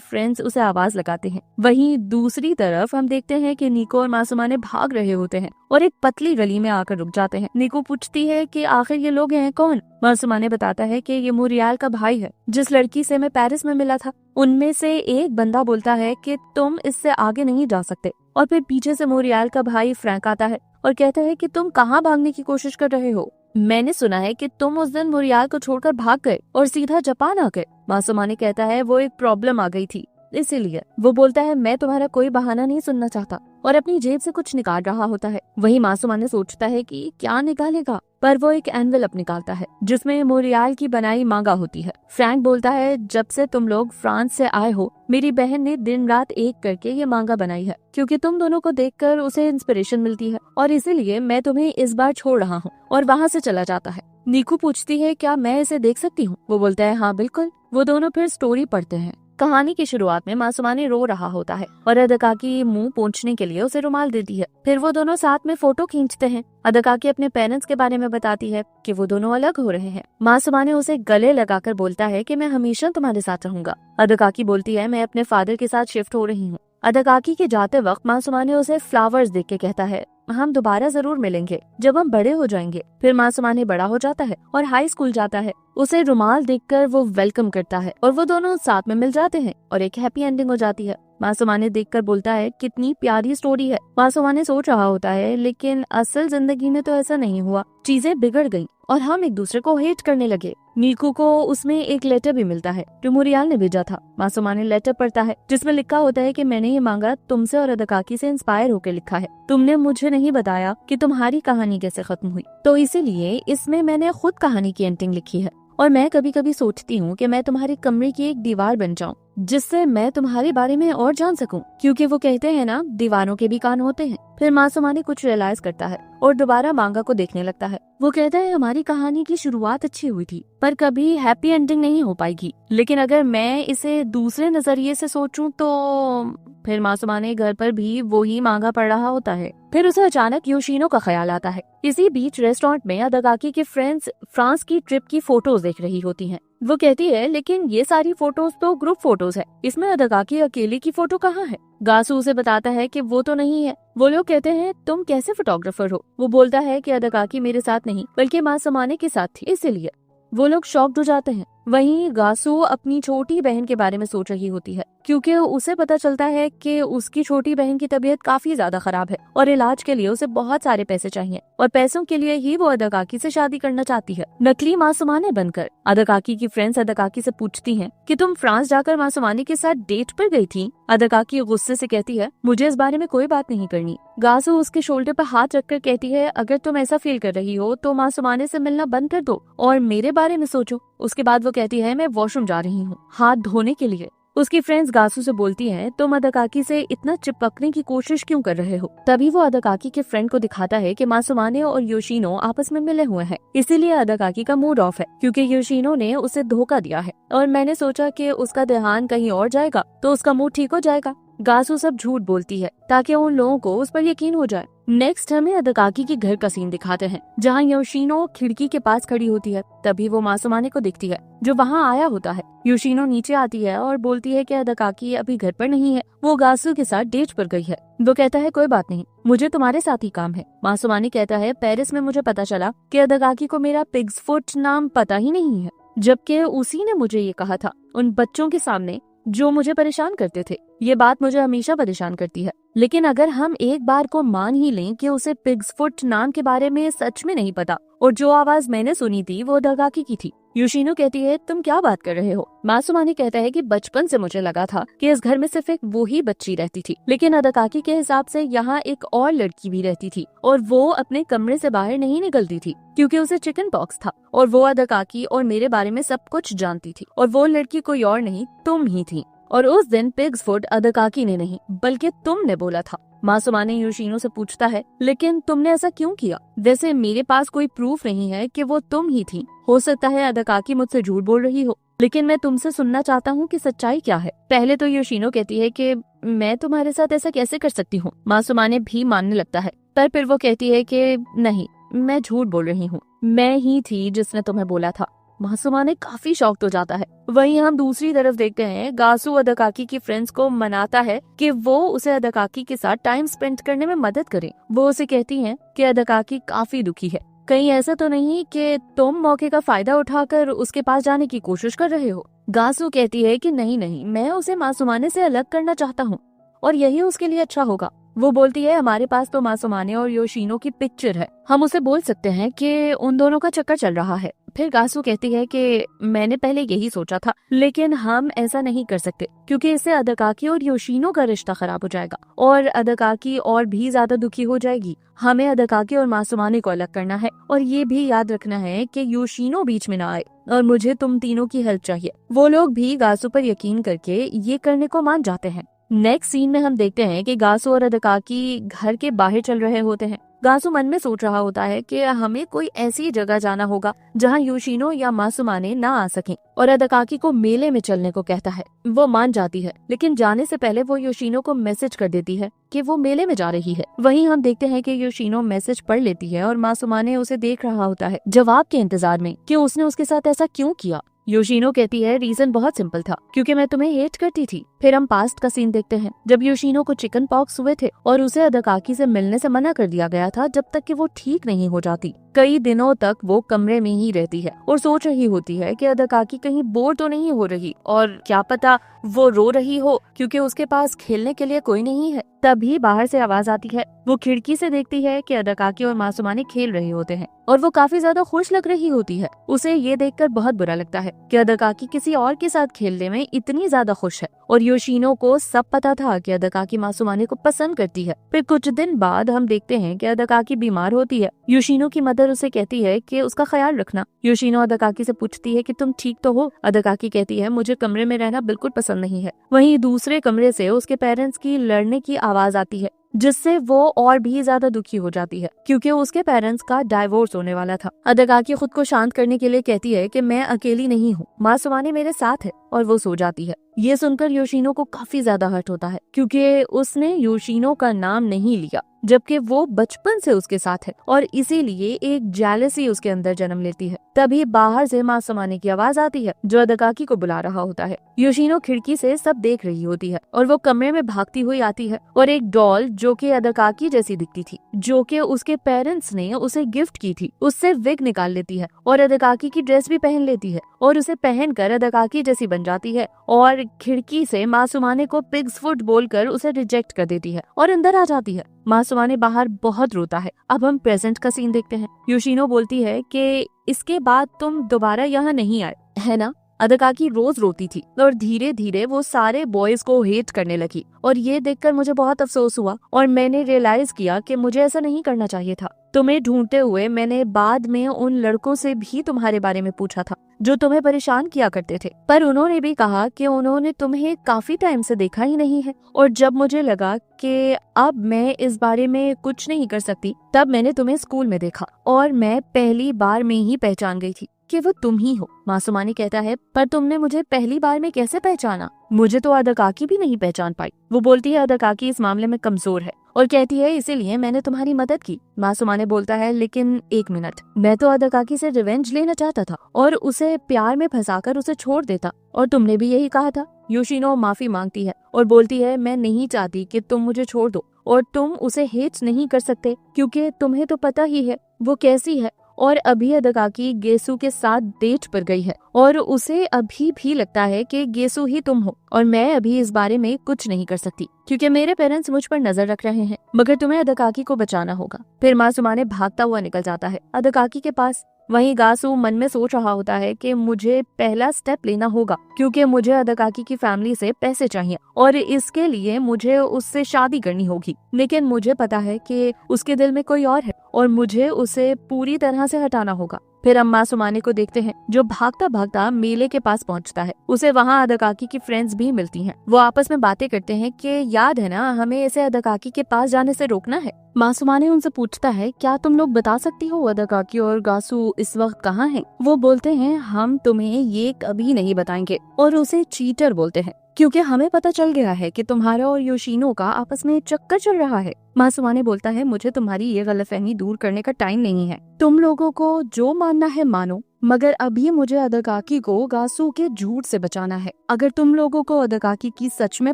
फ्रेंड्स उसे आवाज लगाते हैं। वहीं दूसरी तरफ हम देखते हैं कि नीको और मासूमाने भाग रहे होते हैं और एक पतली गली में आकर रुक जाते हैं। नीको पूछती है कि आखिर ये लोग हैं कौन। मासूमाने बताता है कि ये मुरियाल का भाई है जिस लड़की से मैं पेरिस में मिला था। उनमें से एक बंदा बोलता है कि तुम इससे आगे नहीं जा सकते, और फिर पीछे से मुरियाल का भाई फ्रैंक आता है और कहता है कि तुम कहाँ भागने की कोशिश कर रहे हो। मैंने सुना है कि तुम उस दिन मुरियाल को छोड़कर भाग गए और सीधा जापान आ गए। मासूमाने कहता है वो एक प्रॉब्लम आ गई थी इसीलिए। वो बोलता है मैं तुम्हारा कोई बहाना नहीं सुनना चाहता और अपनी जेब से कुछ निकाल रहा होता है। वही मासूमाने सोचता है कि क्या निकालेगा, पर वो एक एनवेलप निकालता है जिसमें मोरियाल की बनाई मांगा होती है। फ्रैंक बोलता है जब से तुम लोग फ्रांस से आए हो मेरी बहन ने दिन रात एक करके ये मांगा बनाई है, क्योंकि तुम दोनों को देखकर उसे इंस्पिरेशन मिलती है और इसीलिए मैं तुम्हें इस बार छोड़ रहा हूँ। और वहाँ से चला जाता है। नीकू पूछती है क्या मैं इसे देख सकती हूँ। वो बोलता है हाँ बिल्कुल। वो दोनों फिर स्टोरी पढ़ते हैं। कहानी की शुरुआत में मासूमाने रो रहा होता है और अदकाकी मुंह पोंछने के लिए उसे रुमाल देती है। फिर वो दोनों साथ में फोटो खींचते हैं। अदकाकी अपने पेरेंट्स के बारे में बताती है कि वो दोनों अलग हो रहे हैं। मासूमाने उसे गले लगाकर बोलता है कि मैं हमेशा तुम्हारे साथ रहूंगा। अदकाकी बोलती है मैं अपने फादर के साथ शिफ्ट हो रही हूँ। अदकाकी के जाते वक्त मासूमाने उसे फ्लावर्स देख के कहता है हम दोबारा जरूर मिलेंगे जब हम बड़े हो जाएंगे। फिर मासूमाने बड़ा हो जाता है और हाई स्कूल जाता है। उसे रुमाल देखकर वो वेलकम करता है और वो दोनों साथ में मिल जाते हैं और एक हैप्पी एंडिंग हो जाती है। मासूमाने देखकर बोलता है कितनी प्यारी स्टोरी है। मासूमाने सोच रहा होता है लेकिन असल जिंदगी में तो ऐसा नहीं हुआ। चीजें बिगड़ गईं और हम एक दूसरे को हेट करने लगे। नीकू को उसमें एक लेटर भी मिलता है जो मुरियाल ने भेजा था। मासूमाने लेटर पढ़ता है जिसमें लिखा होता है कि मैंने ये मांगा तुमसे और अदकाकी से इंस्पायर होकर लिखा है। तुमने मुझे नहीं बताया कि तुम्हारी कहानी कैसे खत्म हुई, तो इसीलिए इसमें मैंने खुद कहानी की एंडिंग लिखी है। और मैं कभी कभी सोचती हूँ कि मैं तुम्हारे कमरे की एक दीवार बन जाऊँ जिससे मैं तुम्हारे बारे में और जान सकूं, क्योंकि वो कहते हैं ना दीवारों के भी कान होते हैं। फिर मासूमाने कुछ रियलाइज करता है और दोबारा मांगा को देखने लगता है। वो कहता है हमारी कहानी की शुरुआत अच्छी हुई थी पर कभी हैप्पी एंडिंग नहीं हो पाएगी, लेकिन अगर मैं इसे दूसरे नजरिए से सोचूं तो। फिर मासूमाने घर पर भी वो ही मांगा पढ़ रहा होता है। फिर उसे अचानक योशिनो का ख्याल आता है। इसी बीच रेस्टोरेंट में अदकाकी के फ्रेंड्स फ्रांस की ट्रिप की फोटोज देख रही होती हैं। वो कहती है लेकिन ये सारी फोटोज तो ग्रुप फोटोज है, इसमें अदकाकी अकेले की फोटो कहाँ है। गासू उसे बताता है कि वो तो नहीं है। वो लोग कहते हैं तुम कैसे फोटोग्राफर हो। वो बोलता है कि अदकाकी मेरे साथ नहीं बल्कि मासूमाने के साथ थी, इसीलिए। वो लोग शॉक्ड हो जाते हैं। वहीं गासू अपनी छोटी बहन के बारे में सोच रही होती है, क्योंकि उसे पता चलता है कि उसकी छोटी बहन की तबीयत काफी ज्यादा खराब है और इलाज के लिए उसे बहुत सारे पैसे चाहिए और पैसों के लिए ही वो अदकाकी से शादी करना चाहती है, नकली मासूमाने बनकर। अदकाकी की फ्रेंड्स अदकाकी से पूछती हैं कि तुम फ्रांस जाकर मासूमाने के साथ डेट पर गई थी। अदकाकी गुस्से से कहती है मुझे इस बारे में कोई बात नहीं करनी। गासू उसके शोल्डर पर हाथ रखकर कहती है अगर तुम ऐसा फील कर रही हो तो मासूमाने से मिलना बंद कर दो और मेरे बारे में सोचो। उसके बाद वो कहती है मैं वॉशरूम जा रही हूँ हाथ धोने के लिए। उसकी फ्रेंड्स गासू से बोलती हैं तुम अदकाकी से इतना चिपकने की कोशिश क्यों कर रहे हो। तभी वो अदकाकी के फ्रेंड को दिखाता है कि मासूमाने और योशिनो आपस में मिले हुए हैं, इसीलिए अदकाकी का मूड ऑफ है क्योंकि योशिनो ने उसे धोखा दिया है और मैंने सोचा कि उसका ध्यान कहीं और जाएगा तो उसका मूड ठीक हो जाएगा। गासू सब झूठ बोलती है ताकि उन लोगों को उस पर यकीन हो जाए। नेक्स्ट हमें अदकाकी के घर का सीन दिखाते हैं जहाँ योशिनो खिड़की के पास खड़ी होती है। तभी वो मासूमाने को दिखती है जो वहाँ आया होता है। योशिनो नीचे आती है और बोलती है कि अदकाकी अभी घर पर नहीं है, वो गासू के साथ डेट पर गई है। वो कहता है कोई बात नहीं, मुझे तुम्हारे साथ ही काम है। मासूमाने कहता है पेरिस में मुझे पता चला कि अदकाकी को मेरा पिग्स फुट नाम पता ही नहीं है, जबकि उसी ने मुझे ये कहा था उन बच्चों के सामने जो मुझे परेशान करते थे। ये बात मुझे हमेशा परेशान करती है, लेकिन अगर हम एक बार को मान ही लें कि उसे पिग्स फुट नाम के बारे में सच में नहीं पता और जो आवाज मैंने सुनी थी वो अदकाकी की थी, योशिनो कहती है तुम क्या बात कर रहे हो। मासुमाने कहता है कि बचपन से मुझे लगा था कि इस घर में सिर्फ एक वो ही बच्ची रहती थी, लेकिन अदाकाकी के हिसाब से यहाँ एक और लड़की भी रहती थी और वो अपने कमरे से बाहर नहीं निकलती थी क्योंकि उसे चिकन पॉक्स था और वो अदाकाकी और मेरे बारे में सब कुछ जानती थी और वो लड़की कोई और नहीं तुम ही थी। और उस दिन पिग्स फूड अदाकाकी ने नहीं बल्कि तुमने बोला था। मासुमाने योशिनो से पूछता है लेकिन तुमने ऐसा क्यों किया? वैसे मेरे पास कोई प्रूफ नहीं है कि वो तुम ही थी। हो सकता है अदाकाकी मुझसे झूठ बोल रही हो, लेकिन मैं तुमसे सुनना चाहता हूँ कि सच्चाई क्या है। पहले तो योशिनो कहती है कि मैं तुम्हारे साथ ऐसा कैसे कर सकती हूँ। मासुमाने भी मानने लगता है, पर फिर वो कहती है कि नहीं, मैं झूठ बोल रही हूँ, मैं ही थी जिसने तुम्हें बोला था। मासुमाने काफी शॉक्ड हो जाता है। वहीं हम दूसरी तरफ देखते हैं गासू अदाकाकी की फ्रेंड्स को मनाता है कि वो उसे अदाकाकी के साथ टाइम स्पेंड करने में मदद करें। वो उसे कहती हैं कि अदाकाकी काफी दुखी है, कहीं ऐसा तो नहीं कि तुम मौके का फायदा उठाकर उसके पास जाने की कोशिश कर रहे हो। गासू कहती है कि नहीं, मैं उसे मासुमाने से अलग करना चाहता हूँ और यही उसके लिए अच्छा होगा। वो बोलती है हमारे पास तो मासुमाने और योशिनो की पिक्चर है, हम उसे बोल सकते हैं कि उन दोनों का चक्कर चल रहा है। फिर गासू कहती है कि मैंने पहले यही सोचा था, लेकिन हम ऐसा नहीं कर सकते क्योंकि इससे अदाकाकी और योशिनो का रिश्ता खराब हो जाएगा और अदाकाकी और भी ज्यादा दुखी हो जाएगी। हमें अदाकाकी और मासुमाने को अलग करना है और ये भी याद रखना है कि योशिनो बीच में ना आए और मुझे तुम तीनों की हेल्प चाहिए। वो लोग भी गासू पर यकीन करके ये करने को मान जाते हैं। नेक्स्ट सीन में हम देखते हैं कि गासू और अदाकाकी घर के बाहर चल रहे होते हैं। गासू मन में सोच रहा होता है कि हमें कोई ऐसी जगह जाना होगा जहां योशिनो या मासुमाने ना आ सकें और अदाकाकी को मेले में चलने को कहता है। वो मान जाती है, लेकिन जाने से पहले वो योशिनो को मैसेज कर देती है कि वो मेले में जा रही है। वहीं हम देखते हैं कि योशिनो मैसेज पढ़ लेती है और मासुमाने उसे देख रहा होता है जवाब के इंतजार में कि उसने उसके साथ ऐसा क्यों किया। योशिनो कहती है रीजन बहुत सिंपल था, क्योंकि मैं तुम्हें हेट करती थी। फिर हम पास्ट का सीन देखते हैं जब योशिनो को चिकन पॉक्स हुए थे और उसे अदाकाकी से मिलने से मना कर दिया गया था जब तक कि वो ठीक नहीं हो जाती। कई दिनों तक वो कमरे में ही रहती है और सोच रही होती है कि अदाकाकी कहीं बोर तो नहीं हो रही और क्या पता वो रो रही हो क्योंकि उसके पास खेलने के लिए कोई नहीं है। तभी बाहर से आवाज आती है। वो खिड़की से देखती है कि अदाकाकी और मासुमाने खेल रहे होते हैं और वो काफी ज्यादा खुश लग रही होती है। उसे ये देखकर बहुत बुरा लगता है कि अदाकाकी किसी और के साथ खेलने में इतनी ज्यादा खुश है और योशिनो को सब पता था कि अदाकाकी मासुमाने को पसंद करती है। फिर कुछ दिन बाद हम देखते हैं कि अदाकाकी बीमार होती है। योशिनो की मदर उसे कहती है कि उसका ख्याल रखना। योशिनो अदाकाकी से पूछती है कि तुम ठीक तो हो? अदाकाकी कहती है मुझे कमरे में रहना बिल्कुल पसंद नहीं है। वहीं दूसरे कमरे से उसके पेरेंट्स की लड़ने की आवाज आती है, जिससे वो और भी ज्यादा दुखी हो जाती है क्योंकि उसके पेरेंट्स का डाइवोर्स होने वाला था। अदाकाकी खुद को शांत करने के लिए कहती है कि मैं अकेली नहीं हूँ, मासुमाने मेरे साथ है, और वो सो जाती है। ये सुनकर योशिनो को काफी ज्यादा हर्ट होता है क्योंकि उसने योशिनो का नाम नहीं लिया जबकि वो बचपन से उसके साथ है और इसीलिए एक जेलसी उसके अंदर जन्म लेती है। तभी बाहर से मासुमाने की आवाज आती है जो अदाकाकी को बुला रहा होता है। योशिनो खिड़की से सब देख रही होती है और वो कमरे में भागती हुई आती है और एक डॉल जो कि अदाकाकी जैसी दिखती थी, जो कि उसके पेरेंट्स ने उसे गिफ्ट की थी, उससे विग निकाल लेती है और अदाकाकी की ड्रेस भी पहन लेती है और उसे पहनकर अदाकाकी जैसी बन जाती है और खिड़की से मासुमाने को पिग्स फूड बोलकर उसे रिजेक्ट कर देती है और अंदर आ जाती है। मासुमाने बाहर बहुत रोता है। अब हम प्रेजेंट का सीन देखते हैं। योशिनो बोलती है कि इसके बाद तुम दोबारा यहाँ नहीं आए, है ना? अदाकाकी रोज रोती थी और धीरे धीरे वो सारे बॉयज को हेट करने लगी और ये देखकर मुझे बहुत अफसोस हुआ और मैंने रियलाइज किया कि मुझे ऐसा नहीं करना चाहिए था। तुम्हें ढूंढते हुए मैंने बाद में उन लड़कों से भी तुम्हारे बारे में पूछा था जो तुम्हें परेशान किया करते थे, पर उन्होंने भी कहा कि उन्होंने तुम्हें काफी टाइम से देखा ही नहीं है। और जब मुझे लगा कि अब मैं इस बारे में कुछ नहीं कर सकती, तब मैंने तुम्हें स्कूल में देखा और मैं पहली बार में ही पहचान गई थी कि वो तुम ही हो। मासुमाने कहता है पर तुमने मुझे पहली बार में कैसे पहचाना? मुझे तो अदाकाकी भी नहीं पहचान पाई। वो बोलती है अदाकाकी इस मामले में कमजोर है और कहती है इसीलिए मैंने तुम्हारी मदद की। मासुमाने बोलता है लेकिन एक मिनट, मैं तो अदाकाकी से रिवेंज लेना चाहता था और उसे प्यार में फंसाकर उसे छोड़ देता और तुमने भी यही कहा था। योशिनो माफी मांगती है और बोलती है मैं नहीं चाहती कि तुम मुझे छोड़ दो और तुम उसे हेट नहीं कर सकते क्योंकि तुम्हें तो पता ही है वो कैसी है। और अभी अदाकाकी गेसू के साथ डेट पर गई है और उसे अभी भी लगता है कि गेसु ही तुम हो और मैं अभी इस बारे में कुछ नहीं कर सकती क्योंकि मेरे पेरेंट्स मुझ पर नजर रख रहे हैं, मगर तुम्हें अदाकाकी को बचाना होगा। फिर मासुमाने भागता हुआ निकल जाता है अदाकाकी के पास। वहीं गासू मन में सोच रहा होता है कि मुझे पहला स्टेप लेना होगा क्योंकि मुझे अदाकाकी की फैमिली से पैसे चाहिए और इसके लिए मुझे उससे शादी करनी होगी। लेकिन मुझे पता है कि उसके दिल में कोई और है और मुझे उसे पूरी तरह से हटाना होगा। फिर हम मासुमाने को देखते हैं जो भागता भागता मेले के पास पहुंचता है। उसे वहां अदाकाकी की फ्रेंड्स भी मिलती हैं। वो आपस में बातें करते हैं कि याद है ना, हमें इसे अदाकाकी के पास जाने से रोकना है। मासुमाने उनसे पूछता है क्या तुम लोग बता सकती हो अदाकाकी और गासू इस वक्त कहाँ हैं? वो बोलते हैं हम तुम्हें ये कभी नहीं बताएंगे और उसे चीटर बोलते हैं क्योंकि हमें पता चल गया है कि तुम्हारा और योशिनो का आपस में चक्कर चल रहा है। मासुमाने बोलता है मुझे तुम्हारी ये गलतफहमी दूर करने का टाइम नहीं है। तुम लोगों को जो मानना है मानो, मगर अभी मुझे अदाकाकी को गासू के झूठ से बचाना है। अगर तुम लोगों को अदाकाकी की सच में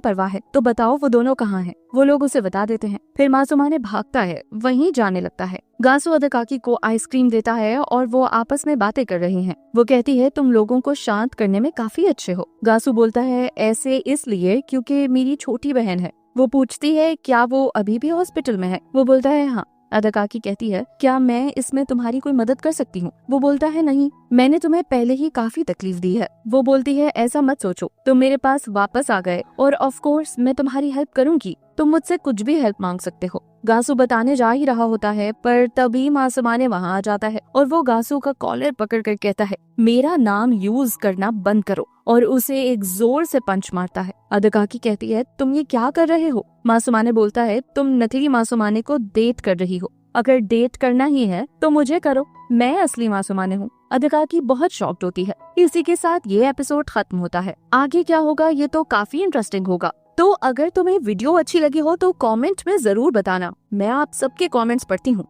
परवाह है तो बताओ वो दोनों कहाँ हैं। वो लोग उसे बता देते हैं। फिर मासुमाने भागता है, वहीं जाने लगता है। गासू अदाकाकी को आइसक्रीम देता है और वो आपस में बातें कर रही हैं। वो कहती है तुम लोगों को शांत करने में काफी अच्छे हो। गासू बोलता है ऐसे इसलिए क्योंकि मेरी छोटी बहन है। वो पूछती है क्या वो अभी भी हॉस्पिटल में है? वो बोलता है हाँ। अदाकाकी कहती है क्या मैं इसमें तुम्हारी कोई मदद कर सकती हूँ? वो बोलता है नहीं, मैंने तुम्हें पहले ही काफी तकलीफ दी है। वो बोलती है ऐसा मत सोचो, तुम मेरे पास वापस आ गए और ऑफ कोर्स मैं तुम्हारी हेल्प करूंगी। तुम मुझसे कुछ भी हेल्प मांग सकते हो। गासू बताने जा ही रहा होता है पर तभी मासुमाने वहाँ आ जाता है और वो गासू का कॉलर पकड़ कर कहता है मेरा नाम यूज करना बंद करो और उसे एक जोर से पंच मारता है। अदाकाकी कहती है तुम ये क्या कर रहे हो? मासुमाने बोलता है तुम नथी मासुमाने को डेट कर रही हो। अगर डेट करना ही है तो मुझे करो, मैं असली मासुमाने हूँ। अदाकाकी बहुत शॉक्ड होती है। इसी के साथ ये एपिसोड खत्म होता है। आगे क्या होगा ये तो काफी इंटरेस्टिंग होगा। तो अगर तुम्हें वीडियो अच्छी लगी हो तो कमेंट में जरूर बताना। मैं आप सबके कमेंट्स पढ़ती हूँ।